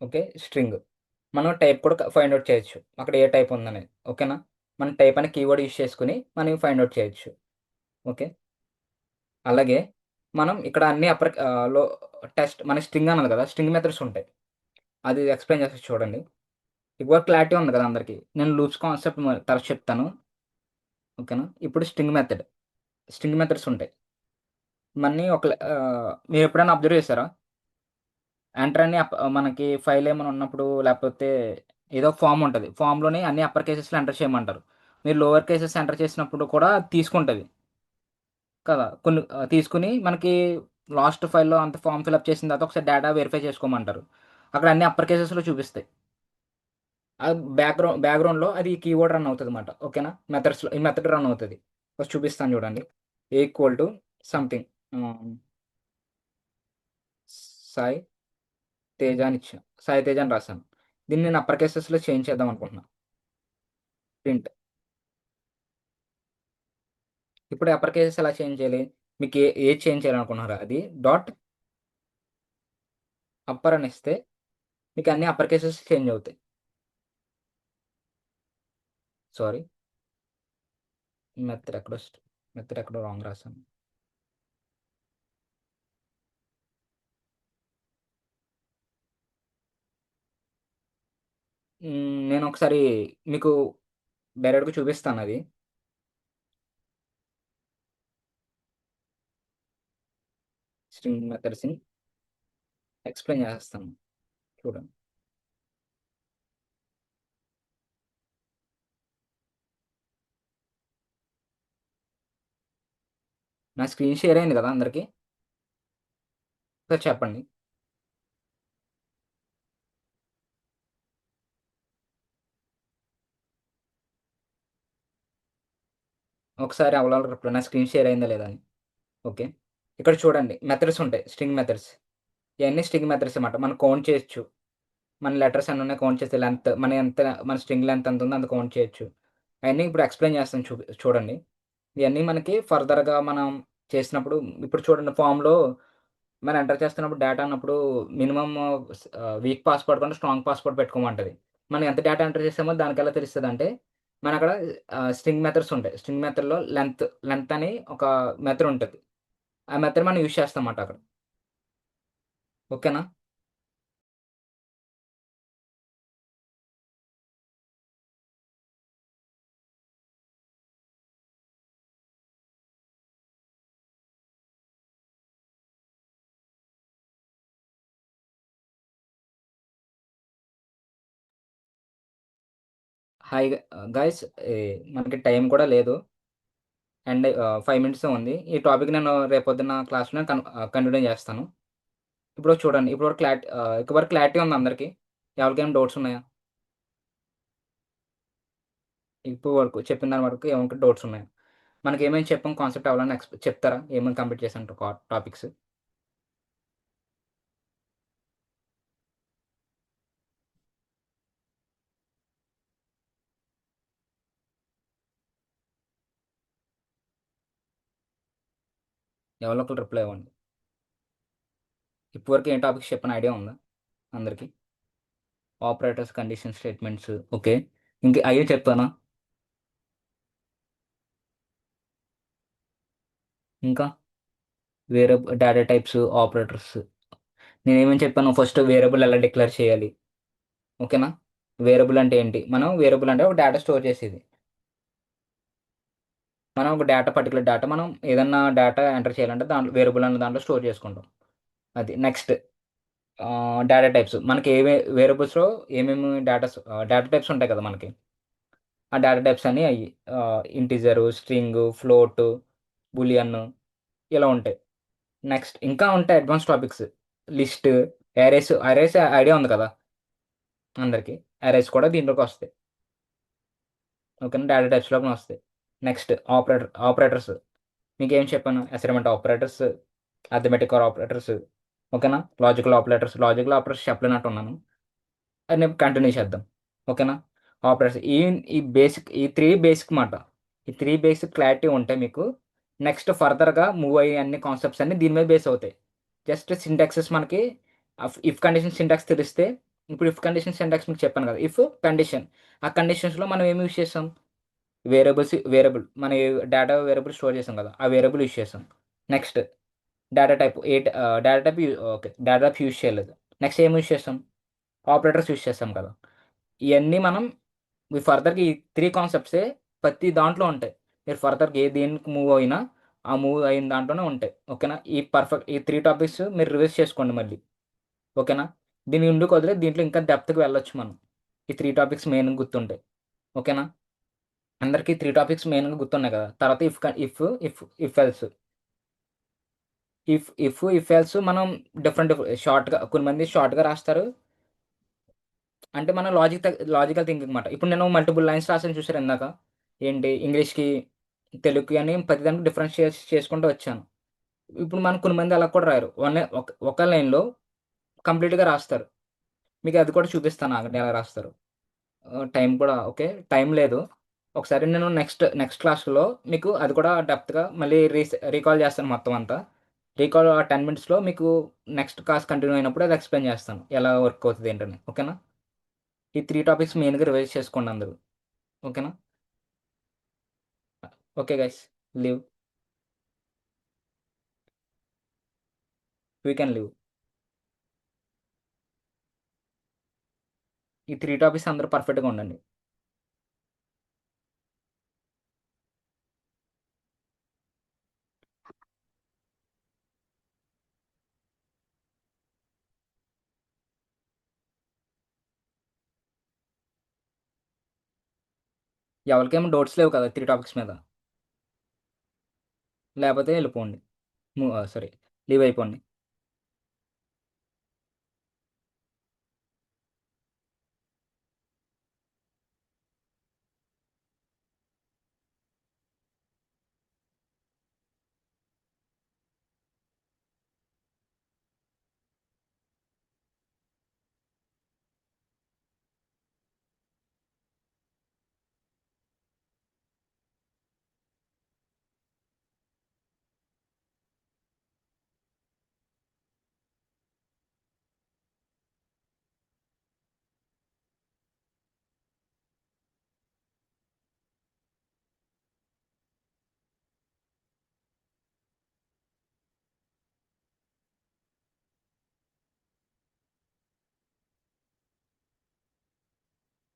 ఓకే, స్ట్రింగ్ మనం టైప్ కూడా ఫైండ్ అవుట్ చేయొచ్చు అక్కడ ఏ టైప్ ఉందనేది. ఓకేనా, మనం టైప్ అనే కీవర్డ్ యూస్ చేసుకుని మనం ఫైండ్ అవుట్ చేయొచ్చు. ఓకే. అలాగే మనం ఇక్కడ అన్ని లో టెస్ట్ మన స్ట్రింగ్ అన్నది కదా, స్ట్రింగ్ మెథడ్స్ ఉంటాయి. అది ఎక్స్ప్లెయిన్ చేసి చూడండి. ఇప్పుడు క్లారిటీ ఉంది కదా అందరికీ. నేను లూప్స్ కాన్సెప్ట్ తర్వాత చెప్తాను. ఓకేనా. ఇప్పుడు స్ట్రింగ్ మెథడ్స్ ఉంటాయి. మీరు ఎప్పుడైనా అబ్జర్వ్ చేశారా? ఎంటర్ అని మనకి ఫైల్ ఏమైనా ఉన్నప్పుడు లేకపోతే ఏదో ఫామ్ ఉంటుంది, ఫామ్లోనే అన్ని అప్పర్ కేసెస్లో ఎంటర్ చేయమంటారు. మీరు లోవర్ కేసెస్ ఎంటర్ చేసినప్పుడు కూడా తీసుకుంటుంది కదా. కొన్ని తీసుకుని మనకి లాస్ట్ ఫైల్‌లో అంత ఫార్మ్ ఫిలప్ చేసిన తర్వాత ఒకసారి డేటా వెరిఫై చేసుకోమంటారు. అక్కడ అన్ని అప్పర్ కేసెస్‌లో చూపిస్తాయి. బ్యాక్‌గ్రౌండ్‌లో అది కీవర్డ్ రన్ అవుతదన్నమాట. ఓకేనా. ఈ మెథడ్ రన్ అవుతది. ఫస్ట్ చూపిస్తాను చూడండి. Equal to something Sai Teja అని ఇచ్చాను. సాయి తేజ అని రాసాను. దీన్ని నేను అప్పర్ కేసెస్‌లో చేంజ్ చేద్దాం అనుకుంటున్నా. ప్రింట్. ఇప్పుడు అప్పర్ కేసెస్ ఎలా చేంజ్ చేయాలి? మీకు ఏది చేంజ్ చేయాలనుకుంటున్నారో అది డాట్ అప్పర్ అని ఇస్తే మీకు అన్ని అప్పర్ కేసెస్ చేంజ్ అవుతాయి. సారీ. మెథడ్ ఎక్కడో రాంగ్ రాసాను. నేను ఒకసారి మీకు డైరెక్ట్‌గా చూపిస్తాను అది. స్ట్రింగ్ మెథడ్స్‌ని ఎక్స్‌ప్లెయిన్ చేసేస్తాను. చూడండి. నా స్క్రీన్ షేర్ అయింది కదా అందరికి? ఒకసారి చెప్పండి. ఒకసారి అవలాల రిప్లై నా స్క్రీన్ షేర్ అయిందా లేదా అని. ఓకే. ఇక్కడ చూడండి మెథడ్స్ ఉంటాయి. String methods. ఇయన్నీ స్ట్రింగ్ మెథడ్స్ అన్నమాట. మనం కౌంట్ చేయొచ్చు. మన లెటర్స్ ఎన్ని ఉన్నాయి కౌంట్ చేస్తే లెంత్ మన స్ట్రింగ్ లెంత్ ఎంత ఉందో అంత కౌంట్ చేయొచ్చు. అయన్నీ ఇప్పుడు ఎక్స్‌ప్లెయిన్ చేస్తాను చూడండి. ఇయన్నీ మనకి ఫర్దర్‌గా మనం చేసినప్పుడు ఇప్పుడు చూడండి ఫామ్‌లో మనం ఎంటర్ చేస్తున్నప్పుడు డేటా అన్నప్పుడు మినిమమ్ వీక్ పాస్‌వర్డ్ కంటే స్ట్రాంగ్ పాస్‌వర్డ్ పెట్టుకోమంటది. మనం ఎంత డేటా ఎంటర్ చేసామో దానికెలా తెలుస్తదంటే మనక్కడ స్ట్రింగ్ మెథడ్స్ ఉంటాయి. స్ట్రింగ్ మెథడ్‌లో లెంత్ అని ఒక మెథడ్ ఉంటది. ఆ మెథడ్ మనం యూజ్ చేస్తామన్నమాట అక్కడ. ఓకేనా? హాయ్ గైస్, మనకి టైం కూడా లేదు. అండ్ 5 మినిట్సే ఉంది. ఈ టాపిక్ నేను రేపొద్దున్న క్లాస్‌లో కంటిన్యూ చేస్తాను. ఇప్పుడు చూడండి. ఇప్పటివరకు క్లారిటీ ఉందా అందరికి? ఎవరికైనా డౌట్స్ ఉన్నాయా? ఇప్పుడు వరకు చెప్పిన దాని వరకు ఏమైనా డౌట్స్ ఉన్నాయా? మనకేమేమి చెప్పాం కాన్సెప్ట్ ఎవరైనా చెప్తారా? ఏమేమి కంప్లీట్ చేశాను టాపిక్స్? ఎవరో ఒకరు రిప్లై ఇవ్వండి. ఇప్పటివరకు ఏం టాపిక్స్ చెప్పిన ఐడియా ఉందా అందరికి? Operators, condition statements. ఓకే. ఇంక అయ్యే చెప్తానా? ఇంకా వేరే డేటా టైప్స్, ఆపరేటర్స్. నేనేమేమి చెప్పాను? ఫస్ట్ వేరియబుల్ ఎలా డిక్లేర్ చేయాలి. ఓకేనా. వేరియబుల్ అంటే ఏంటి? వేరియబుల్ అంటే ఒక డేటా స్టోర్ చేసేది. మనం ఒక పర్టికులర్ డేటా మనం ఏదన్నా డేటా ఎంటర్ చేయాలంటే దాంట్లో వేరియబుల్ అనే దాంట్లో స్టోర్ చేసుకుంటాం. అది నెక్స్ట్ డేటా టైప్స్. మనకి వేరియబుల్స్‌లో ఏమేమి డేటా టైప్స్ ఉంటాయి కదా మనకి. ఆ డేటా టైప్స్ అన్నీ అయ్యి ఇంటిజరు, స్ట్రింగు, ఫ్లోటు, బూలియన్ ఇలా ఉంటాయి. నెక్స్ట్ ఇంకా ఉంటాయి advance topics. List, arrays idea ఉంది కదా అందరికి. అరేస్ కూడా దీంట్లోకి వస్తాయి. ఓకేనా. డేటా టైప్స్‌లోకి వస్తాయి. Next operators. మీకేం చెప్పాను? Assignment operators, arithmetic operators. ఓకేనా. లాజికల్ ఆపరేటర్స్ చెప్పలేనట్టున్నాను. అది నేను కంటిన్యూ చేద్దాం. ఓకేనా. ఆపరేటర్స్ ఈ 3 బేసిక్ మాట. ఈ 3 బేసిక్ క్లారిటీ ఉంటే మీకు నెక్స్ట్ ఫర్దర్‌గా మూవ్ అయ్యే అన్ని కాన్సెప్ట్స్ అన్నీ దీని మీద బేస్ అవుతాయి. జస్ట్ సింటాక్సెస్ మనకి ఇఫ్ కండిషన్ సింటాక్స్ తెలిస్తే ఇప్పుడు ఇఫ్ కండిషన్ సింటాక్స్ మీకు చెప్పాను కదా. If condition. ఆ కండిషన్స్‌లో మనం ఏమి యూజ్ చేసాం? వేరియబుల్ మన డేటా వేరియబుల్ స్టోర్ చేసాం కదా, ఆ వేరియబుల్ యూస్ చేసాం. Next data type data type okay, data type use చేయలేదు. నెక్స్ట్ ఏం యూస్ చేస్తాం? ఆపరేటర్స్ యూస్ చేస్తాం కదా. ఇవన్నీ మనం ఫర్దర్గా ఈ 3 కాన్సెప్ట్సే ప్రతి దాంట్లో ఉంటాయి. మీరు ఫర్దర్గా దేనికి మూవ్ అయినా ఆ మూవ్ అయిన దాంట్లోనే ఉంటాయి. ఓకేనా? ఈ 3 టాపిక్స్ మీరు రివైజ్ చేసుకోండి మళ్ళీ. ఓకేనా? దీని ముందుకు వదిలే దీంట్లో ఇంకా డెప్త్కి వెళ్ళొచ్చు మనం. ఈ 3 టాపిక్స్ మెయిన్గా గుర్తుంటాయి. ఓకేనా? అందరికీ 3 టాపిక్స్ మెయిన్గా గుర్తున్నాయి కదా. తర్వాత if if if else if else మనం డిఫరెంట్ షార్ట్గా, కొన్ని మంది షార్ట్గా రాస్తారు. అంటే మన లాజికల్ థింకింగ్ అనమాట. ఇప్పుడు నేను మల్టిపుల్ లైన్స్ రాసాను చూసారు ఇందాక, ఏంటి ఇంగ్లీష్కి తెలుగుకి అని ప్రతిదానికి డిఫరెన్స్ చేసుకుంటూ వచ్చాను. ఇప్పుడు మనం కొన్ని మంది అలా కూడా రాయరు, ఒక లైన్లో కంప్లీట్గా రాస్తారు. మీకు అది కూడా చూపిస్తాను ఆగండి ఎలా రాస్తారు. టైం కూడా ఓకే, టైం లేదు. ఒకసారి నేను నెక్స్ట్ క్లాస్లో మీకు అది కూడా డెప్త్గా మళ్ళీ రీకాల్ చేస్తాను మొత్తం అంతా. రీకాల్ 10 మినిట్స్లో మీకు నెక్స్ట్ క్లాస్ కంటిన్యూ అయినప్పుడు అది ఎక్స్ప్లెయిన్ చేస్తాను ఎలా వర్క్ అవుతుంది ఏంటని. ఓకేనా? ఈ 3 టాపిక్స్ మెయిన్గా రివైజ్ చేసుకోండి అందరూ. ఓకేనా? Okay guys, leave, we can leave. ఈ 3 టాపిక్స్ అందరూ పర్ఫెక్ట్గా ఉండండి. ఎవరికేమో డౌట్స్ లేవు కదా 3 టాపిక్స్ మీద? లేకపోతే వెళ్ళిపోండి, సారీ, లీవ్ అయిపోండి.